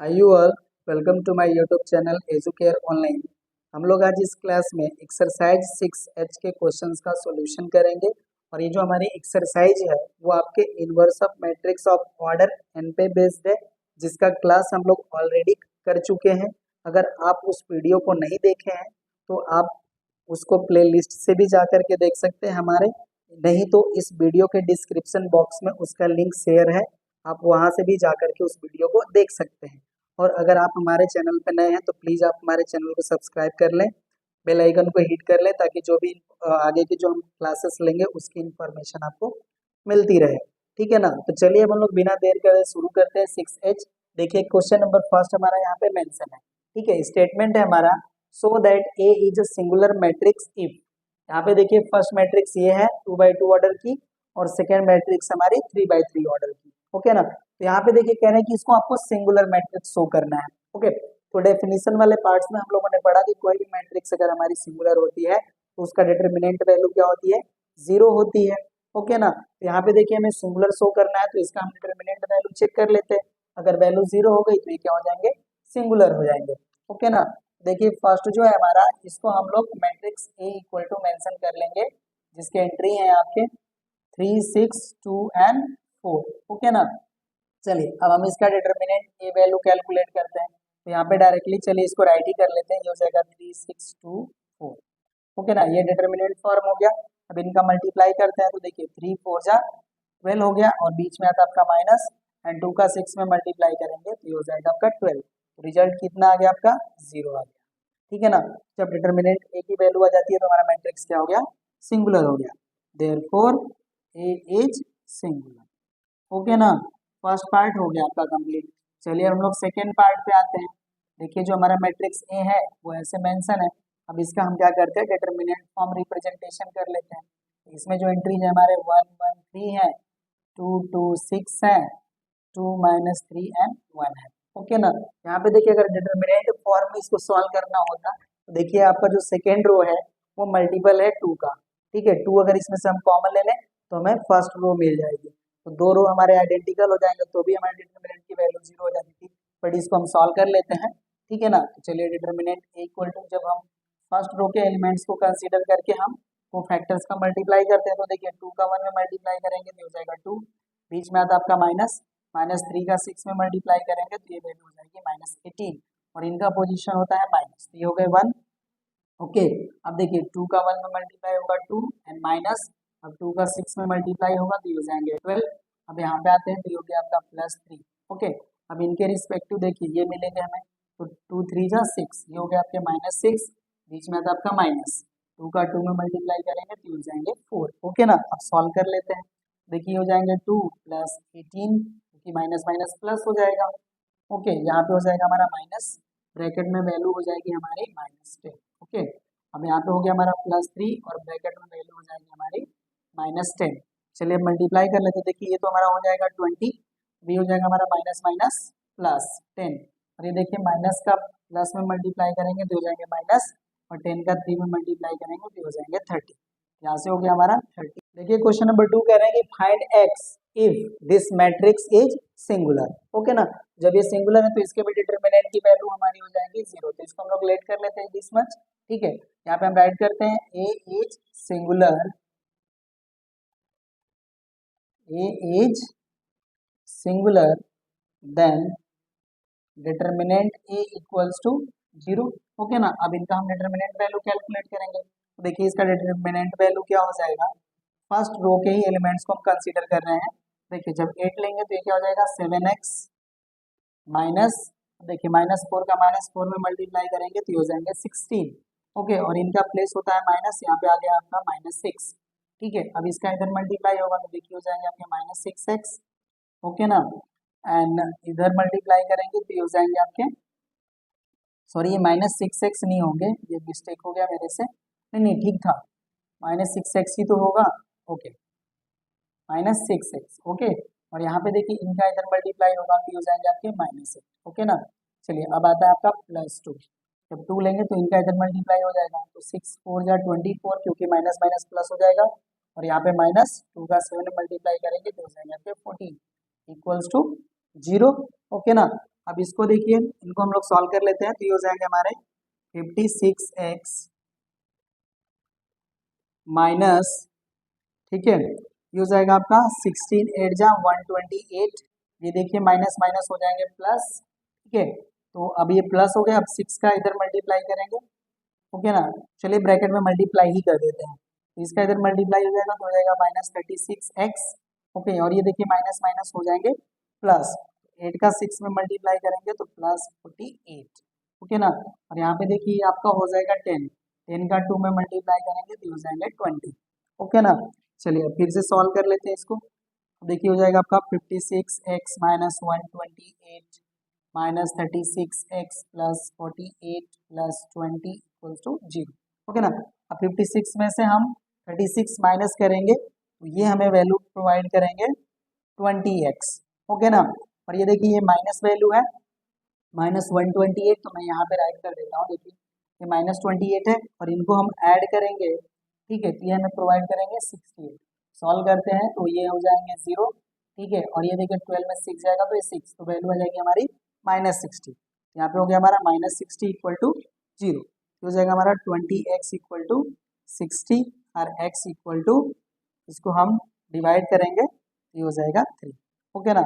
Hi you all, welcome to my YouTube channel Educare online. हम लोग आज इस क्लास में एक्सरसाइज 6H के क्वेश्चंस का सॉल्यूशन करेंगे। और ये जो हमारी एक्सरसाइज है वो आपके inverse of matrix of order n पे बेस्ड है, जिसका क्लास हम लोग ऑलरेडी कर चुके हैं। अगर आप उस वीडियो को नहीं देखे हैं तो आप उसको प्लेलिस्ट से भी जा कर के देख सकते हैं हमारे, नहीं तो इस वीडियो के डिस्क्रिप्शन बॉक्स में उसका लिंक शेयर है, आप वहां से भी जा कर के उस वीडियो को देख सकते हैं। और अगर आप हमारे चैनल पर नए हैं तो प्लीज़ आप हमारे चैनल को सब्सक्राइब कर लें, बेल आइकन को हिट कर लें, ताकि जो भी आगे की जो हम क्लासेस लेंगे उसकी इन्फॉर्मेशन आपको मिलती रहे। ठीक है ना। तो चलिए अब हम लोग बिना देर करे शुरू करते हैं 6H। देखिए क्वेश्चन नंबर फर्स्ट हमारा यहाँ पे मेंशन है। ठीक है, स्टेटमेंट है हमारा, so that A is a singular matrix if. यहाँ पे देखिए फर्स्ट मैट्रिक्स ये है 2x2 ऑर्डर की, और सेकेंड मैट्रिक्स हमारी 3x3 ऑर्डर की। ओके ना। तो यहाँ पे देखिए कह रहे हैं कि इसको आपको सिंगुलर मैट्रिक्स शो करना है। ओके, तो डेफिनेशन वाले पार्ट्स में हम लोगों ने पढ़ा कि कोई भी मैट्रिक्स अगर हमारी सिंगुलर होती है तो उसका डिटरमिनेंट वैल्यू क्या होती है, 0 होती है। ओके ना। तो यहाँ पे देखिए हमें सिंगुलर शो करना है, तो इसका हम डिटरमिनेंट वैल्यू चेक कर लेते हैं। अगर वैल्यू 0 हो गई तो ये क्या हो जाएंगे, सिंगुलर हो जाएंगे। ओके ना। देखिए फर्स्ट जो है हमारा, इसको हम लोग matrix A equal to mention कर लेंगे, जिसके एंट्री है आपके 3, 6, 2 एंड 4। ओके ना। चलिए अब हम इसका डिटरमिनेंट ए वैल्यू कैलकुलेट करते हैं। तो यहाँ पे डायरेक्टली चलिए इसको राइट ही कर लेते हैं, ये हो जाएगा 3, 6, 2, 4। ओके ना, ये डिटरमिनेंट फॉर्म हो गया। अब इनका मल्टीप्लाई करते हैं तो देखिए 3 4 जा 12 हो गया, और बीच में आता है आपका माइनस, एंड 2 का 6 में मल्टीप्लाई करेंगे तो ये हो जाएगा आपका 12। तो रिजल्ट कितना आ गया आपका, 0 आ गया। ठीक है ना। जब डिटरमिनेंट ए की वैल्यू आ जाती है तो हमारा मैट्रिक्स क्या हो गया, सिंगुलर हो गया। Therefore A is singular. Okay ना, फर्स्ट पार्ट हो गया आपका कंप्लीट। चलिए हम लोग सेकेंड पार्ट पे आते हैं। देखिए जो हमारा मैट्रिक्स ए है वो ऐसे मेंशन है। अब इसका हम क्या करते हैं, डिटरमिनेंट फॉर्म रिप्रेजेंटेशन कर लेते हैं। इसमें जो एंट्रीज है हमारे 1 1 3 है, 2 2 6 है, 2 -3 एंड 1 है। ओके ना। यहाँ पे देखिए अगर डिटरमिनेंट फॉर्म में इसको सॉल्व करना होता तो देखिए आपका जो सेकेंड रो है वो मल्टीपल है 2 का। ठीक है, 2 अगर इसमें से हम कॉमन ले लें तो हमें फर्स्ट रो मिल जाएगी। तो दो रो हमारे आइडेंटिकल हो जाएंगे तो भी हमारे डिटरमिनेंट की वैल्यू 0 हो जाती थी। बट इसको हम सॉल्व कर लेते हैं। ठीक है ना। तो चलिए डिटरमिनेंट इक्वल टू, जब हम फर्स्ट रो के एलिमेंट्स को कंसीडर करके हम वो फैक्टर्स का मल्टीप्लाई करते हैं तो देखिए 2 का 1 में मल्टीप्लाई करेंगे तो हो जाएगा 2, बीच में आता है आपका माइनस, -3 का 6 में मल्टीप्लाई करेंगे तो ये वैल्यू हो जाएगी -18, और इनका पोजीशन होता है माइनस, तो ये हो गए 1। ओके, अब देखिए 2 का 1 में मल्टीप्लाई होगा 2 एंड माइनस, अब 2 का 6 में मल्टीप्लाई होगा तो ये हो जाएंगे 12। अब यहाँ पे आते हैं तो ये हो गया आपका +3। ओके, अब इनके रिस्पेक्टिव देखिए ये मिलेंगे हमें, तो 2 3 जा 6, ये हो गया आपके -6, बीच में आता है आपका माइनस, 2 का 2 में मल्टीप्लाई करेंगे तो ये हो जाएंगे 4। ओके ना। अब सॉल्व कर लेते हैं। देखिए हो जाएंगे 2 + 18, क्योंकि माइनस माइनस प्लस हो जाएगा। ओके, यहाँ पे हो जाएगा हमारा माइनस, ब्रैकेट में वैल्यू हो जाएगी हमारी -10। ओके, अब यहाँ पे हो गया हमारा +3 और ब्रैकेट में वैल्यू हो जाएगी हमारी -10। चलिए अब मल्टीप्लाई कर लेते हैं। देखिए ये तो हमारा हो जाएगा 20, भी हो जाएगा हमारा माइनस माइनस +10, और ये देखिए माइनस का प्लस में मल्टीप्लाई करेंगे तो हो जाएंगे माइनस, और 10 का 3 में मल्टीप्लाई करेंगे तो हो जाएंगे 30। यहाँ से हो गया हमारा 30। देखिए क्वेश्चन नंबर 2 कह रहे हैं कि find x if this matrix is singular. Okay ना, जब ये सिंगुलर है तो इसके भी डिटरमिनेंट की वैल्यू हमारी हो जाएगी 0, तो इसको हम लोग लेट कर लेते हैं दिस मच। ठीक है, यहाँ पे हम राइट करते हैं A is singular, A is singular then determinant A equals to 0। Okay ना। अब इनका हम डिटरमिनेंट वैल्यू कैलकुलेट करेंगे तो देखिए इसका डिटरमिनेंट वैल्यू क्या हो जाएगा, फर्स्ट रो के ही एलिमेंट्स को हम कंसीडर कर रहे हैं। देखिए जब 8 लेंगे तो ये क्या हो जाएगा 7x माइनस, देखिए -4 का -4 में मल्टीप्लाई करेंगे तो ये हो जाएंगे 16। ओके, और इनका प्लेस होता है माइनस, यहाँ पे आ गया आपका -6। ठीक है, अब इसका इधर मल्टीप्लाई होगा तो देखिए हो जाएंगे आपके -6x। ओके ना, एंड इधर मल्टीप्लाई करेंगे तो ये हो जाएंगे आपके, सॉरी ये -6x नहीं होंगे, ये मिस्टेक हो गया मेरे से, नहीं नहीं ठीक था, -6x ही तो होगा। Okay, -6x। ओके, और यहाँ पे देखिए इनका इधर मल्टीप्लाई होगा तो हो जाएंगे आपके -8। ओके ना। चलिए अब आता है आपका +2, जब 2 लेंगे तो इनका इधर मल्टीप्लाई हो जाएगा तो 6 4 जा 24, क्योंकि माइनस माइनस प्लस हो जाएगा, और यहाँ पे -2 का 7 में मल्टीप्लाई करेंगे तो हो जाएंगे आपके 14 इक्वल्स टू 0। ओके ना। अब इसको देखिए, इनको हम लोग सॉल्व कर लेते हैं, तो ये हो जाएंगे हमारे 56x माइनस, ठीक है, ये हो जाएगा आपका 16 8 जा 128, ये देखिए माइनस माइनस हो जाएंगे प्लस, ठीक है, तो अब ये प्लस हो गया, अब 6 का इधर मल्टीप्लाई करेंगे, ओके ना, चलिए ब्रैकेट में मल्टीप्लाई ही कर देते हैं, तो इसका इधर मल्टीप्लाई हो जाएगा तो हो जाएगा -36x, ओके, और ये देखिए माइनस माइनस हो जाएंगे प्लस, 8 का 6 में मल्टीप्लाई करेंगे तो +48, ओके ना, और यहाँ पे देखिए आपका हो जाएगा 10, 10 का 2 में मल्टीप्लाई करेंगे तो हो जाएंगे 20, ओके ना। चलिए फिर से सॉल्व कर लेते हैं इसको, देखिए हो जाएगा आपका 56x minus 128 minus 36x plus 48 plus 20 equals to 0, okay ना। अब 56 में से हम 36 माइनस करेंगे तो ये हमें वैल्यू प्रोवाइड करेंगे 20x, ओके ना, और ये देखिए ये माइनस वैल्यू है -128, तो मैं यहाँ पे राइट कर देता हूँ, देखिए ये -28 है और इनको हम ऐड करेंगे, ठीक है, तो ये हमें प्रोवाइड करेंगे 68, सॉल्व करते हैं तो ये हो जाएंगे 0, ठीक है, और ये देखिए 12 में 6 जाएगा तो ये 6, तो वैल्यू आ जाएगी हमारी -60, यहाँ पे हो गया हमारा -60 इक्वल टू 0, तो हो जाएगा हमारा 20x इक्वल टू 60 और x इक्वल टू, इसको हम डिवाइड करेंगे तो ये हो जाएगा 3, ओके ना,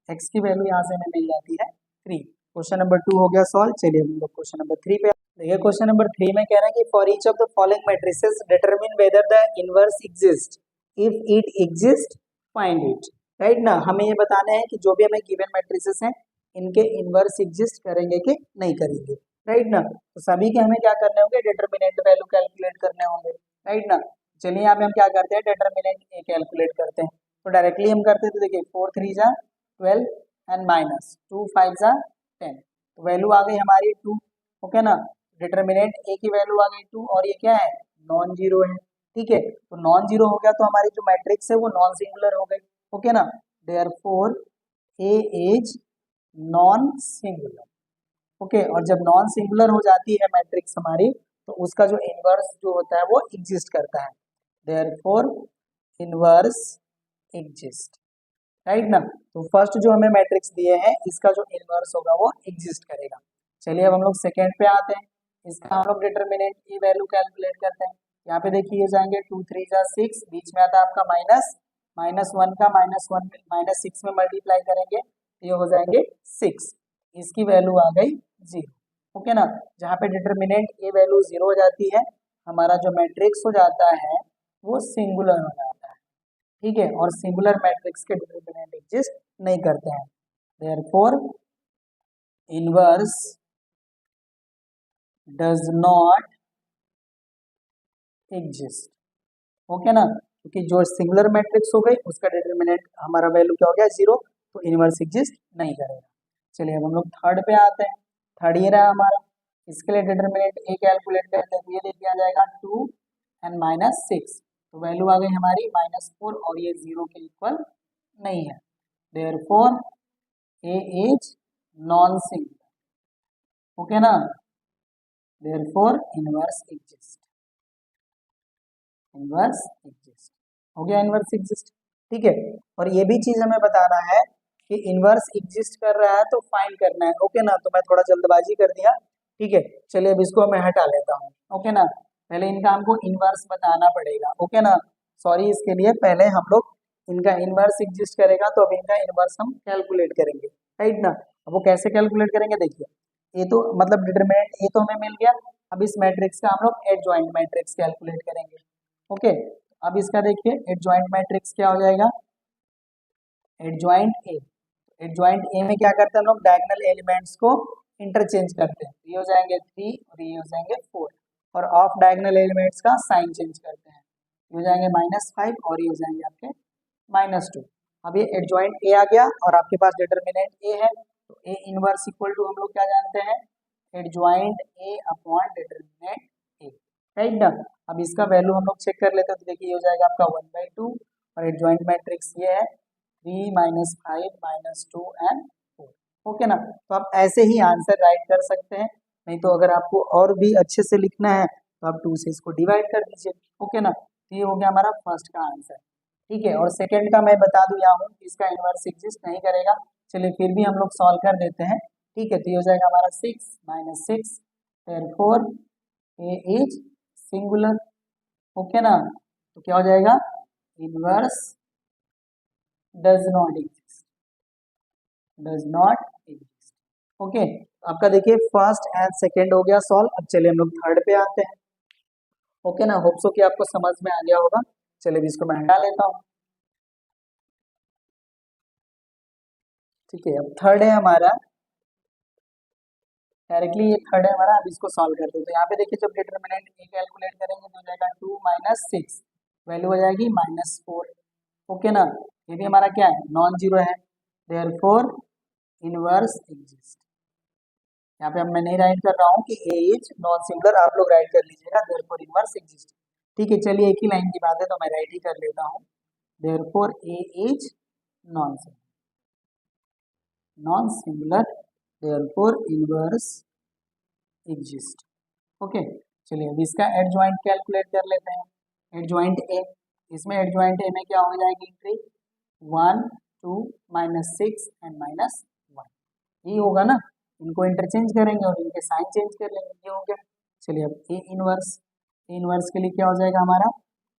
x की वैल्यू यहाँ से हमें मिल जाती है 3। क्वेश्चन नंबर 2 हो गया सॉल्व, चलिए हम लोग क्वेश्चन नंबर 3 पे देखिए। क्वेश्चन नंबर 3 में कह रहा है कि for each of the following matrices determine whether the inverse exist, if it exist find it, right ना, हमें ये बताना है कि जो भी हमें गिवन मैट्रिसेस हैं इनके इनवर्स एग्जिस्ट करेंगे कि नहीं करेंगे, राइट ना, तो सभी के हमें क्या करने होंगे, डिटरमिनेंट वैल्यू कैलकुलेट करने होंगे, राइट ना। चलिए यहाँ पे हम क्या करते हैं, डिटरमिनेंट ए कैलकुलेट करते हैं, तो डायरेक्टली हम करते हैं, तो देखिए 4 3 जा 12 एंड माइनस 2 5 जा 10, तो वैल्यू आ गई हमारी 2, ओके ना, डिटरमिनेंट ए की वैल्यू आ गई 2 और ये क्या है, नॉन जीरो है, ठीक है, तो नॉन जीरो हो गया तो हमारी जो मैट्रिक्स है वो नॉन सिंगुलर हो गई, ओके ना, therefore A is non singular, okay, और जब नॉन सिंगुलर हो जाती है मैट्रिक्स हमारी तो उसका जो इनवर्स जो होता है वो एग्जिस्ट करता है, देयरफॉर इनवर्स एग्जिस्ट, राइट ना, तो फर्स्ट जो हमें मैट्रिक्स दिए हैं इसका जो इनवर्स होगा वो एग्जिस्ट करेगा। चलिए अब हम लोग सेकेंड पे आते हैं, इसका हम लोग डिटरमिनेंट की वैल्यू कैलकुलेट करते हैं, यहाँ पे देखिए जाएंगे 2 3 जा 6, बीच में आता है आपका माइनस, -1 का -6 में मल्टीप्लाई करेंगे तो ये हो जाएंगे 6, इसकी वैल्यू आ गई 0, ओके ना, जहाँ पे डिटरमिनेंट ए वैल्यू 0 हो जाती है हमारा जो मैट्रिक्स हो जाता है वो सिंगुलर हो जाता है, ठीक है, और सिंगुलर मैट्रिक्स के डिटरमिनेंट एग्जिस्ट नहीं करते हैं, therefore inverse does not exist, okay ना, क्योंकि जो सिंगुलर मैट्रिक्स हो गई उसका डिटरमिनेंट हमारा वैल्यू क्या हो गया 0, तो इनवर्स एग्जिस्ट नहीं करेगा। चलिए अब हम लोग थर्ड पे आते हैं, थर्ड ये रहा हमारा, इसके लिए डिटरमिनेंट ए कैलकुलेट करते हैं, तो ये देखिए आ जाएगा 2 एंड -6, तो वैल्यू आ गई हमारी -4 और ये 0 के इक्वल नहीं है, therefore A is non singular, okay ना, therefore inverse exist, inverse exist हो गया, इनवर्स एग्जिस्ट, ठीक है, और ये भी चीज हमें बताना है कि इनवर्स एग्जिस्ट कर रहा है तो फाइंड करना है, ओके ना, तो मैं थोड़ा जल्दबाजी कर दिया, ठीक है, चलिए अब इसको मैं हटा लेता हूँ, ओके ना, पहले इनका हमको इनवर्स बताना पड़ेगा, ओके ना, सॉरी इसके लिए पहले हम लोग इनका इनवर्स एग्जिस्ट करेगा तो अब इनका इनवर्स हम कैलकुलेट करेंगे, राइट ना, अब वो कैसे कैलकुलेट करेंगे, देखिए ये तो मतलब डिटरमिनेंट ए तो हमें मिल गया, अब इस मैट्रिक्स का हम लोग एडजॉइंट मैट्रिक्स कैलकुलेट करेंगे, ओके, अब इसका देखिए एडजॉइंट मैट्रिक्स क्या हो जाएगा, एडजॉइंट ए, एडजॉइंट ए में क्या करते हैं हम लोग, डायगोनल एलिमेंट्स को इंटरचेंज करते हैं, ये हो जाएंगे 3 और ये हो जाएंगे 4, और ऑफ डायगोनल एलिमेंट्स का साइन चेंज करते हैं, ये हो जाएंगे -5 और ये हो जाएंगे आपके -2, अब ये एडजॉइंट ए आ गया और आपके पास डिटरमिनेंट ए है, तो ए इनवर्स इक्वल टू हम लोग क्या जानते हैं, adjoint A upon determinant A, right ना, अब इसका वैल्यू हम लोग चेक कर लेते हैं, तो देखिए ये हो जाएगा आपका 1/2 और एडजॉइंट मैट्रिक्स ये है 3 -5 -2 एंड 4, ओके ना, तो आप ऐसे ही आंसर राइट कर सकते हैं, नहीं तो अगर आपको और भी अच्छे से लिखना है तो आप 2 से इसको डिवाइड कर दीजिए, ओके ना, तो ये हो गया हमारा फर्स्ट का आंसर, ठीक है, और सेकंड का मैं बता दूं यहाँ हूँ इसका इनवर्स एग्जिस्ट नहीं करेगा, चलिए फिर भी हम लोग सॉल्व कर देते हैं, ठीक है, तो ये हो जाएगा हमारा 6 minus 6, therefore A is singular. Okay ना, तो क्या हो जाएगा, inverse does not exist, does not exist. Okay, आपका देखिए फर्स्ट एंड सेकेंड हो गया सॉल्व। अब चलिए हम लोग थर्ड पे आते हैं। ओके ना, होप सो कि आपको समझ में आ गया होगा। चलिए इसको मैं हटा लेता हूँ। ठीक है, अब थर्ड है हमारा, डायरेक्टली ये थर्ड है हमारा। अब इसको सॉल्व करते हैं। तो यहाँ पे देखिए जब डिटरमिनेंट ए कैलकुलेट करेंगे तो हो जाएगा 2 माइनस 6, वैल्यू हो जाएगी -4। ओके ना, ये भी हमारा क्या है, नॉन जीरो है, देयरफॉर इनवर्स एग्जिस्ट। यहाँ पे अब मैं नहीं राइट कर रहा हूँ कि ए इज नॉन सिंगुलर, आप लोग राइट कर लीजिएगा, देयरफॉर इनवर्स एग्जिस्ट। ठीक है, चलिए एक ही लाइन की बात है तो मैं राइट ही कर लेता हूँ, therefore A is non singular, non singular, therefore inverse exist. Okay, चलिए अब इसका एडजॉइंट कैलकुलेट कर लेते हैं। एडजॉइंट ए, इसमें एडजॉइंट ए में क्या हो जाएगी एंट्री, 1 2 -6 एंड -1, ये होगा ना। इनको इंटरचेंज करेंगे और इनके साइन चेंज कर लेंगे, ये हो गया। चलिए अब ए इनवर्स, ए इनवर्स के लिए क्या हो जाएगा हमारा,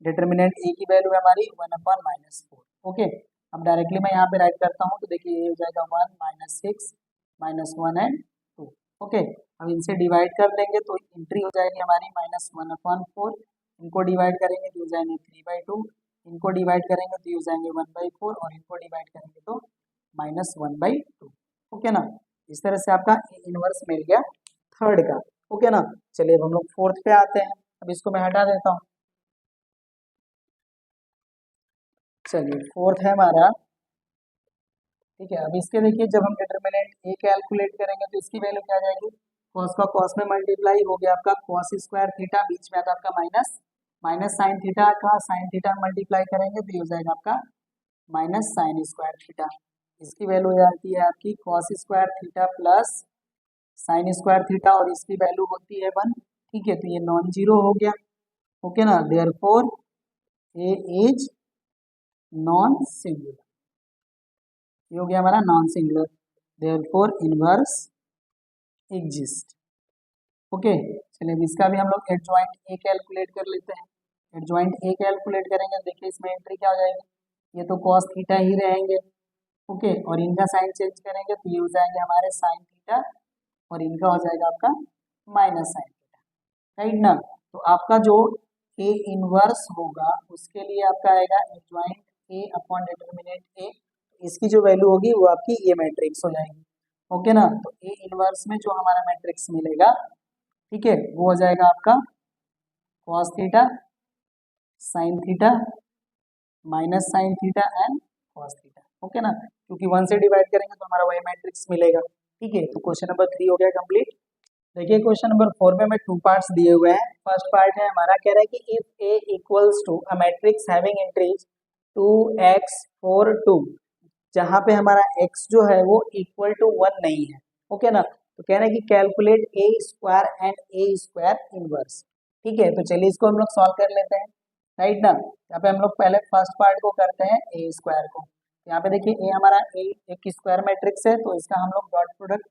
डिटरमिनेंट ए की वैल्यू है हमारी 1/-4। ओके, अब डायरेक्टली मैं यहाँ पे राइट करता हूँ, तो देखिए ये हो जाएगा 1 -6 -1 एंड 2। ओके, अब इनसे डिवाइड कर देंगे तो एंट्री हो जाएगी हमारी -1/4। इनको डिवाइड करेंगे तो हो जाएंगे 3/2, इनको डिवाइड करेंगे तो हो जाएंगे 1/4, और इनको डिवाइड करेंगे तो -1/2। ओके ना, इस तरह से आपका इनवर्स मिल गया थर्ड का। ओके ना, चलिए अब हम लोग फोर्थ पे आते हैं। अब इसको मैं हटा देता हूँ। चलिए फोर्थ है हमारा, ठीक है। अब इसके देखिए जब हम डिटरमिनेंट ए कैलकुलेट करेंगे तो इसकी वैल्यू क्या आ जाएगी, कॉस का कॉस में मल्टीप्लाई हो गया आपका कॉस स्क्वायर थीटा, बीच में आता आपका माइनस, माइनस साइन थीटा का साइन थीटा मल्टीप्लाई करेंगे तो ये हो जाएगा आपका माइनस साइन स्क्वायर थीटा। इसकी वैल्यू हो जाती है आपकी cos square theta plus sine square theta, और इसकी वैल्यू होती है 1। ठीक है, तो ये नॉन जीरो हो गया। ओके ना, therefore A is non singular, ये हो गया हमारा non singular, therefore inverse exist. Okay, चलिए अब इसका भी हम लोग एडजॉइंट ए कैलकुलेट कर लेते हैं। एडजॉइंट ए कैलकुलेट करेंगे, देखिए इसमें एंट्री क्या हो जाएगी, ये तो कॉस थीटा ही रहेंगे। ओके, और इनका साइन चेंज करेंगे तो ये हो जाएंगे हमारे साइन थीटा, और इनका हो जाएगा आपका माइनस साइन थीटा, राइट ना। तो आपका जो ए इनवर्स होगा उसके लिए आपका आएगा adjoint A upon determinant A, इसकी जो वैल्यू होगी वो आपकी ये मैट्रिक्स हो जाएगी। ओके ना, तो ए इनवर्स में जो हमारा मैट्रिक्स मिलेगा, ठीक है, वो हो जाएगा आपका cos theta sine theta minus sine theta and cos theta. Okay ना, क्योंकि 1 से डिवाइड करेंगे तो हमारा वही मैट्रिक्स मिलेगा। ठीक है, तो क्वेश्चन नंबर 3 हो गया कंप्लीट। देखिए क्वेश्चन नंबर 4 में हमें 2 पार्ट्स दिए हुए हैं। फर्स्ट पार्ट है हमारा, कह रहा है कि if A equals to a matrix having entries 2x 4 2, जहां पे हमारा x जो है वो इक्वल टू 1 नहीं है। ओके ना, तो कह रहा है कि calculate A square and A square inverse. ठीक है, तो चलिए इसको हम लोग सॉल्व कर लेते हैं, राइट ना। यहाँ पे हम लोग पहले फर्स्ट पार्ट को करते हैं ए स्क्वायर को। यहाँ पे देखिए ए हमारा ए एक स्क्वायर मैट्रिक्स है, तो इसका हम लोग डॉट प्रोडक्ट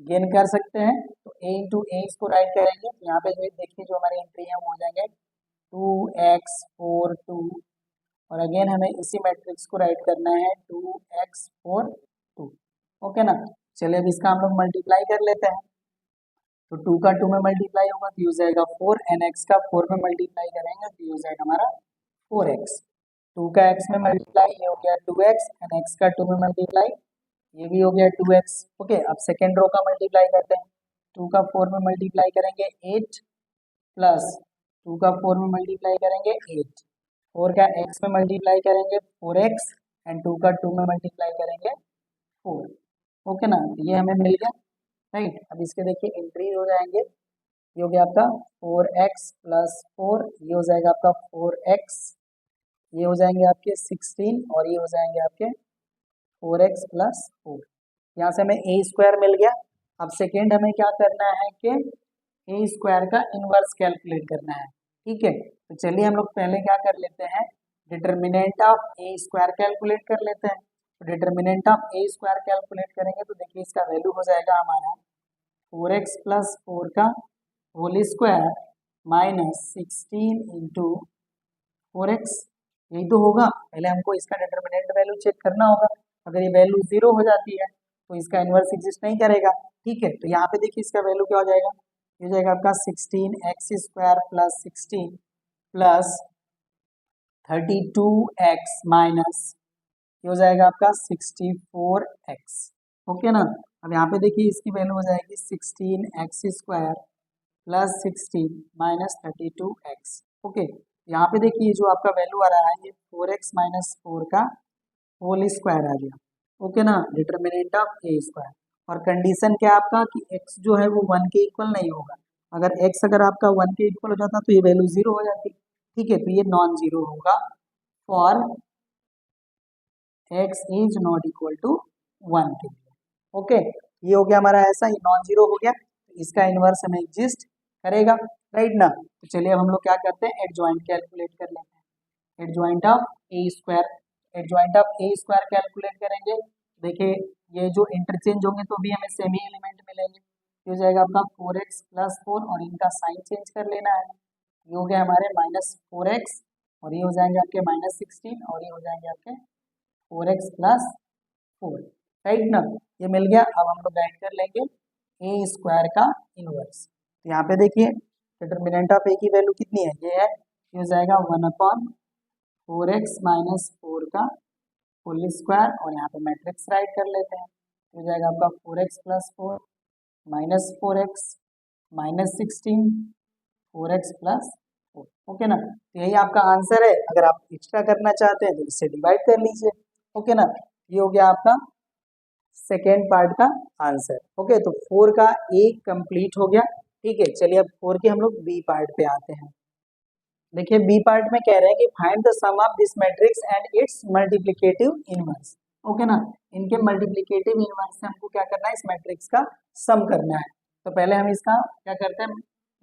गेन कर सकते हैं। तो ए इंटू ए इसको राइट करेंगे, तो यहाँ पे जो देखिए जो हमारी एंट्री है वो हो जाएंगे 2x 4 2, और अगेन हमें इसी मैट्रिक्स को राइट करना है 2x 4 2। ओके ना, चलिए अब इसका हम लोग मल्टीप्लाई कर लेते हैं। तो 2 का 2 में मल्टीप्लाई होगा तो हो जाएगा 4, एंड x का 4 में मल्टीप्लाई करेंगे तो हो जाएगा हमारा 4x। 2 का x में मल्टीप्लाई, ये हो गया 2x, एंड x का 2 में मल्टीप्लाई, ये भी हो गया 2x। ओके, अब सेकेंड रो का मल्टीप्लाई करते हैं। 2 का 4 में मल्टीप्लाई करेंगे 8, प्लस 2 का 4 में मल्टीप्लाई करेंगे 8, 4 का x में मल्टीप्लाई करेंगे 4x, एंड 2 का 2 में मल्टीप्लाई करेंगे 4। ओके ना, ये हमें मिल गया, राइट। अब इसके देखिए एंट्री हो जाएंगे, ये हो गया आपका 4x प्लस 4, ये हो जाएगा आपका 4x, ये हो जाएंगे आपके 16, और ये हो जाएंगे आपके 4x प्लस 4। यहाँ से हमें ए स्क्वायर मिल गया। अब सेकेंड हमें क्या करना है कि ए स्क्वायर का इनवर्स कैलकुलेट करना है। ठीक है, तो चलिए हम लोग पहले क्या कर लेते हैं, determinant of A square calculate कर लेते हैं। तो determinant of A square calculate करेंगे तो देखिए इसका वैल्यू हो जाएगा हमारा 4x प्लस 4 का whole square minus 16 into 4x, यही तो होगा। पहले हमको इसका डिटर्मिनेंट वैल्यू चेक करना होगा। अगर ये वैल्यू 0 हो जाती है तो इसका इन्वर्स एग्जिस्ट नहीं करेगा। ठीक है, तो यहाँ पे देखिए इसका वैल्यू क्या हो जाएगा, ये हो जाएगा आपका 16x square plus 16 plus 32x minus ये हो जाएगा आपका 64x। ओके ना। अब यहाँ पे देखिए इसकी वैल्यू हो जाएगी 16x square plus 16 minus 32x। Okay, यहाँ पे देखिए जो आपका वैल्यू आ रहा है ये 4x माइनस 4 का होल स्क्वायर आ गया। ओके ना, डिटर्मिनेंट ऑफ ए स्क्वायर। और कंडीशन क्या आपका कि x जो है वो 1 के इक्वल नहीं होगा। अगर x अगर आपका 1 के इक्वल हो जाता तो ये वैल्यू 0 हो जाती। ठीक है, तो ये नॉन जीरो होगा for x is not equal to 1 के लिए। ओके, ये हो गया हमारा ऐसा, ये नॉन जीरो हो गया, इसका इनवर्स हमें एग्जिस्ट करेगा, राइट ना। तो चलिए अब हम लोग क्या करते हैं, एडजॉइंट कैलकुलेट कर लेते हैं। Adjoint of A square, adjoint of A square calculate करेंगे। देखिए ये जो इंटरचेंज होंगे तो भी हमें सेम ही एलिमेंट मिलेंगे। ये हो जाएगा आपका 4x प्लस 4 और इनका साइन चेंज कर लेना है। ये हो गया हमारे माइनस 4x और ये हो जाएंगे आपके माइनस 16 और ये हो जाएंगे आपके 4x प्लस 4, राइट ना। ये मिल गया। अब हम लोग ऐड कर लेंगे ए स्क्वायर का इनवर्स। तो यहाँ पे देखिए डिटर्मिनेंट ऑफ ए की वैल्यू कितनी है, ये है, ये हो जाएगा 1/4x माइनस 4 का होल स्क्वायर और यहाँ पे मैट्रिक्स राइट कर लेते हैं। हो जाएगा आपका 4x plus 4 minus 4x minus 16 4x plus 4। Okay ना, तो यही आपका आंसर है। अगर आप एक्स्ट्रा करना चाहते हैं तो इससे डिवाइड कर लीजिए। ओके ना, ये हो गया आपका सेकेंड पार्ट का आंसर। ओके, तो 4 का ए कंप्लीट हो गया। ठीक है, चलिए अब 4 के हम लोग बी पार्ट पे आते हैं। देखिए बी पार्ट में कह रहे हैं कि find the sum of this matrix and its multiplicative inverse. Okay ना, इनके मल्टीप्लिकेटिव इनवर्स से हमको क्या करना है, इस मैट्रिक्स का सम करना है। तो पहले हम इसका क्या करते हैं,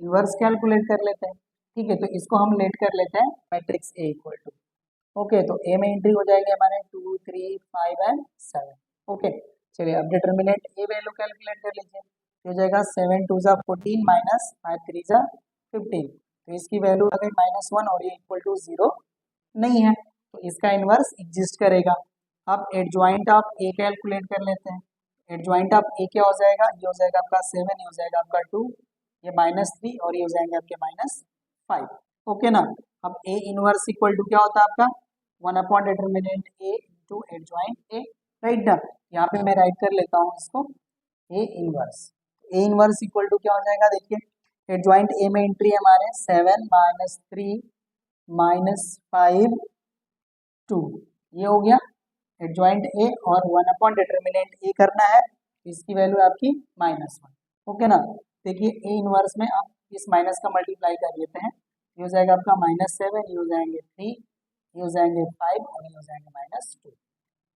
इनवर्स कैलकुलेट कर लेते हैं। ठीक है, तो इसको हम लेट कर लेते हैं matrix A equal to. Okay, तो ए में एंट्री हो जाएंगे हमारे 2 3 5 एंड 7। ओके, चलिए अब डिटर्मिनेंट ए वैल्यू कैलकुलेट कर लीजिए। हो जाएगा 7 2 14 माइनस 5 3 15। तो इसकी वैल्यू आ गई -1 और ये इक्वल टू 0 नहीं है, तो इसका इनवर्स एग्जिस्ट करेगा। अब एडजॉइंट ऑफ ए कैलकुलेट कर लेते हैं। एडजॉइंट ऑफ ए क्या हो जाएगा, ये हो जाएगा आपका 7, ये हो जाएगा आपका 2, ये -3 और ये हो जाएंगे आपके -5। ओके ना, अब ए इनवर्स इक्वल टू क्या होता है आपका 1 determinant A into adjoint A, right ना। यहाँ पे मैं राइट कर लेता हूँ इसको A inverse. A inverse equal to क्या हो जाएगा, देखिए एडजॉइंट ए में एंट्री है हमारे 7 -3 -5 2, ये हो गया एडजॉइंट ए। और 1 डिटर्मिनेंट ए करना है, इसकी वैल्यू आपकी -1। ओके ना, देखिए ए इनवर्स में आप इस माइनस का मल्टीप्लाई कर लेते हैं। ये हो जाएगा आपका -7, ये हो जाएंगे 3, ये हो जाएंगे 5 और ये हो जाएंगे -2।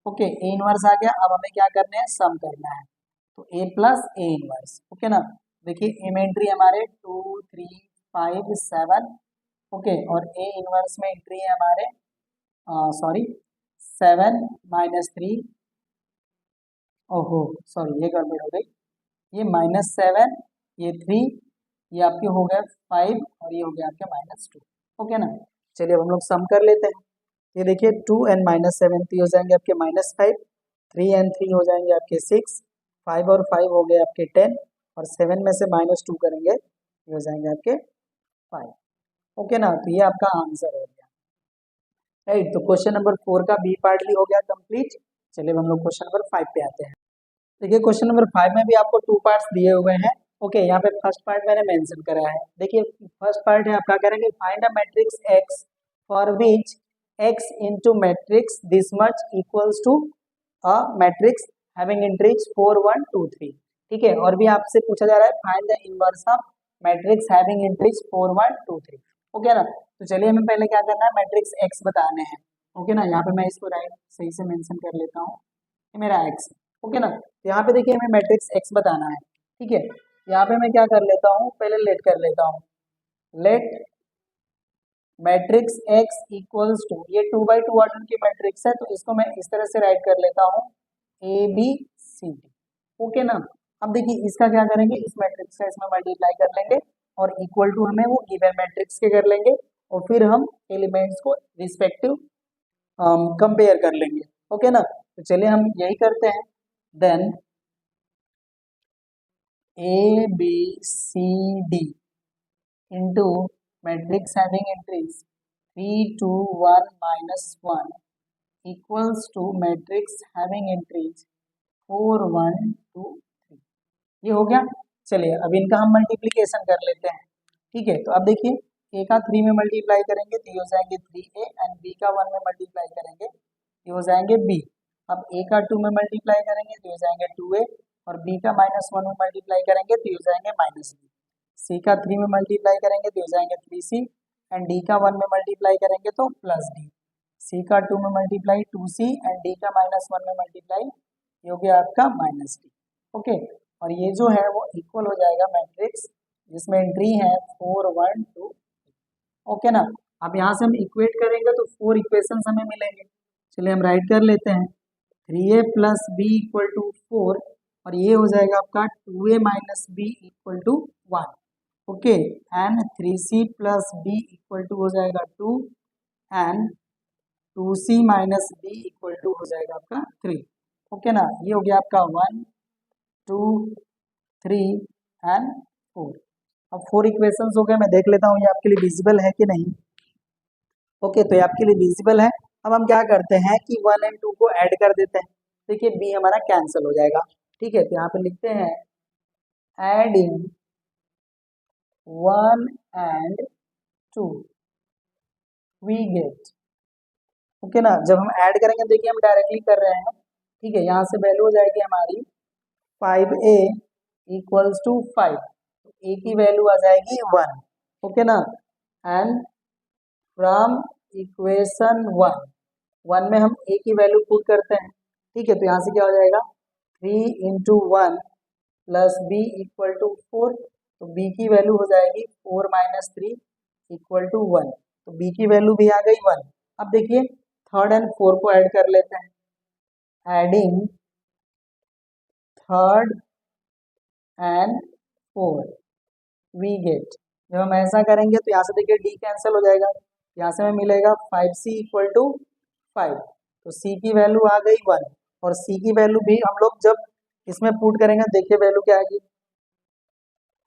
ओके, ए इनवर्स आ गया। अब हमें क्या करना है, सम करना है। तो ए प्लस ए इनवर्स। ओके ना, देखिए ए में एंट्री हमारे 2 3 5 7। ओके, और ए इनवर्स में एंट्री है हमारे 7 -3, ओहो सॉरी ये गड़बड़ हो गई, ये -7, ये 3, ये आपके हो गए 5 और ये हो गया आपके -2। ओके ना, चलिए अब हम लोग सम कर लेते हैं। ये देखिए 2 and -7 हो जाएंगे आपके -5, 3 and 3 हो जाएंगे आपके 6, 5 और 5 हो गए आपके 10 और 7 में से -2 करेंगे, ये हो जाएंगे आपके 5। ओके ना, तो ये आपका आंसर हो गया, राइट। तो क्वेश्चन नंबर 4 का बी पार्ट भी हो गया कंप्लीट। चलिए हम लोग क्वेश्चन नंबर 5 पे आते हैं। देखिए क्वेश्चन नंबर 5 में भी आपको 2 पार्ट्स दिए हुए हैं। ओके, यहाँ पे फर्स्ट पार्ट मैंने मेंशन करा है। देखिए फर्स्ट पार्ट है आपका, करेंगे find a matrix x for which x into matrix this much equals to a matrix having entries 4 1 2 3। ठीक है, और भी आपसे पूछा जा रहा है find the inverse of matrix having entries 4 1 2 3। Okay ना, तो चलिए हमें पहले क्या करना है, मैट्रिक्स x बताने हैं। ओके ना, यहाँ पे मैं इसको राइट सही से मेंशन कर लेता हूँ, ये मेरा x। ओके ना, तो यहाँ पे देखिए हमें मैट्रिक्स x बताना है। ठीक है, यहाँ पे मैं क्या कर लेता हूँ, पहले लेट कर लेता हूँ, let matrix X equals to, ये 2x2 ऑर्डर की मैट्रिक्स है, तो इसको मैं इस तरह से राइट कर लेता हूँ A B C D. Okay ना। अब देखिए इसका क्या करेंगे, इस मैट्रिक्स का इसमें मल्टीप्लाई कर लेंगे और इक्वल टू हमें वो गिवन मैट्रिक्स के कर लेंगे और फिर हम एलिमेंट्स को रिस्पेक्टिव कंपेयर कर लेंगे। ओके ना, तो चलिए हम यही करते हैं। Then A B C D into matrix having entries 3 2 1 -1 equals to matrix having entries 4 1 2 3। ये हो गया। चलिए अब इनका हम मल्टीप्लिकेशन कर लेते हैं। ठीक है, तो अब देखिए ए का 3 में मल्टीप्लाई करेंगे तो ये हो जाएंगे 3a एंड बी का 1 में मल्टीप्लाई करेंगे ये हो जाएंगे b। अब ए का 2 में मल्टीप्लाई करेंगे तो ये हो जाएंगे 2a और b का -1 में मल्टीप्लाई करेंगे तो ये हो जाएंगे -b। c का 3 में मल्टीप्लाई करेंगे तो ये हो जाएंगे 3c एंड d का 1 में मल्टीप्लाई करेंगे तो +d। c का 2 में मल्टीप्लाई 2c एंड d का -1 में मल्टीप्लाई ये हो गया आपका -d। ओके, और ये जो है वो इक्वल हो जाएगा मैट्रिक्स जिसमें एंट्री है 4 1 2। ओके ना। अब यहाँ से हम इक्वेट करेंगे तो 4 इक्वेशंस हमें मिलेंगे। चलिए हम राइट कर लेते हैं 3a + b = 4 और ये हो जाएगा आपका 2a - b = 1। Okay, and 3c + b = हो जाएगा 2 एंड 2c - b = हो जाएगा आपका 3। ओके ना, ये हो गया आपका 1 2 3 एंड 4। अब 4 इक्वेशंस हो गए। मैं देख लेता हूँ ये आपके लिए विजिबल है कि नहीं। ओके, तो ये आपके लिए विजिबल है। अब हम क्या करते हैं कि 1 एंड 2 को ऐड कर देते हैं। देखिए b हमारा कैंसिल हो जाएगा। ठीक है, तो यहाँ पे लिखते हैं adding 1 and 2 we get. Okay ना, जब हम ऐड करेंगे देखिए हम डायरेक्टली कर रहे हैं। ठीक है, यहाँ से वैल्यू हो जाएगी हमारी 5a = 5, तो a की वैल्यू आ जाएगी 1। ओके ना, एंड फ्रॉम इक्वेशन 1 में हम a की वैल्यू पुट करते हैं। ठीक है, तो यहाँ से क्या हो जाएगा 3 × 1 + b = 4, तो b की वैल्यू हो जाएगी 4 - 3 = 1, तो b की वैल्यू भी आ गई 1। अब देखिए 3rd एंड 4 को ऐड कर लेते हैं। Adding 3rd and 4 we get. जब हम ऐसा करेंगे तो यहाँ से देखिए d कैंसिल हो जाएगा, यहाँ से हमें मिलेगा 5c = 5, तो c की वैल्यू आ गई 1 और c की वैल्यू भी हम लोग जब इसमें पुट करेंगे देखिए वैल्यू क्या आएगी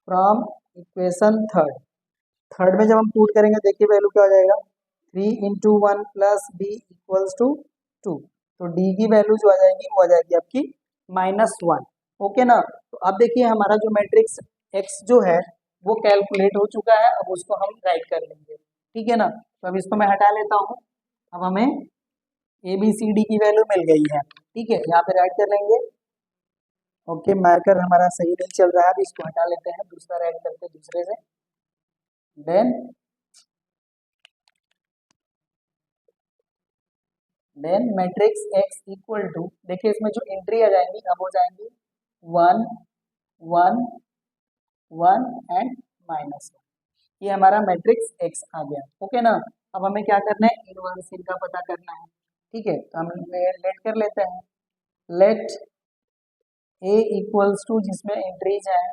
फ्रॉम इक्वेशन 3rd में जब हम पुट करेंगे देखिए वैल्यू क्या हो जाएगा 3 × 1 + b = 2, तो d की वैल्यू जो आ जाएगी वो आ जाएगी आपकी -1। ओके ना, तो अब देखिए हमारा जो मैट्रिक्स x जो है वो कैलकुलेट हो चुका है। अब उसको हम राइट कर लेंगे। ठीक है ना, तो अब इसको मैं हटा लेता हूँ। अब हमें ए बी सी डी की वैल्यू मिल गई है। ठीक है, यहाँ पे राइट कर लेंगे। ओके, मार्कर हमारा सही नहीं चल रहा है, अब इसको हटा लेते हैं, दूसरा राइट करते हैं दूसरे से। देन मैट्रिक्स x = देखिए इसमें जो एंट्री आ जाएंगी अब हो जाएंगी 1 1 1 एंड -1। ये हमारा मैट्रिक्स x आ गया। ओके ना, अब हमें क्या करना है इनवर्स इनका पता करना है। ठीक है, तो हम लेट कर लेते हैं। लेट a = जिसमें एंट्रीज है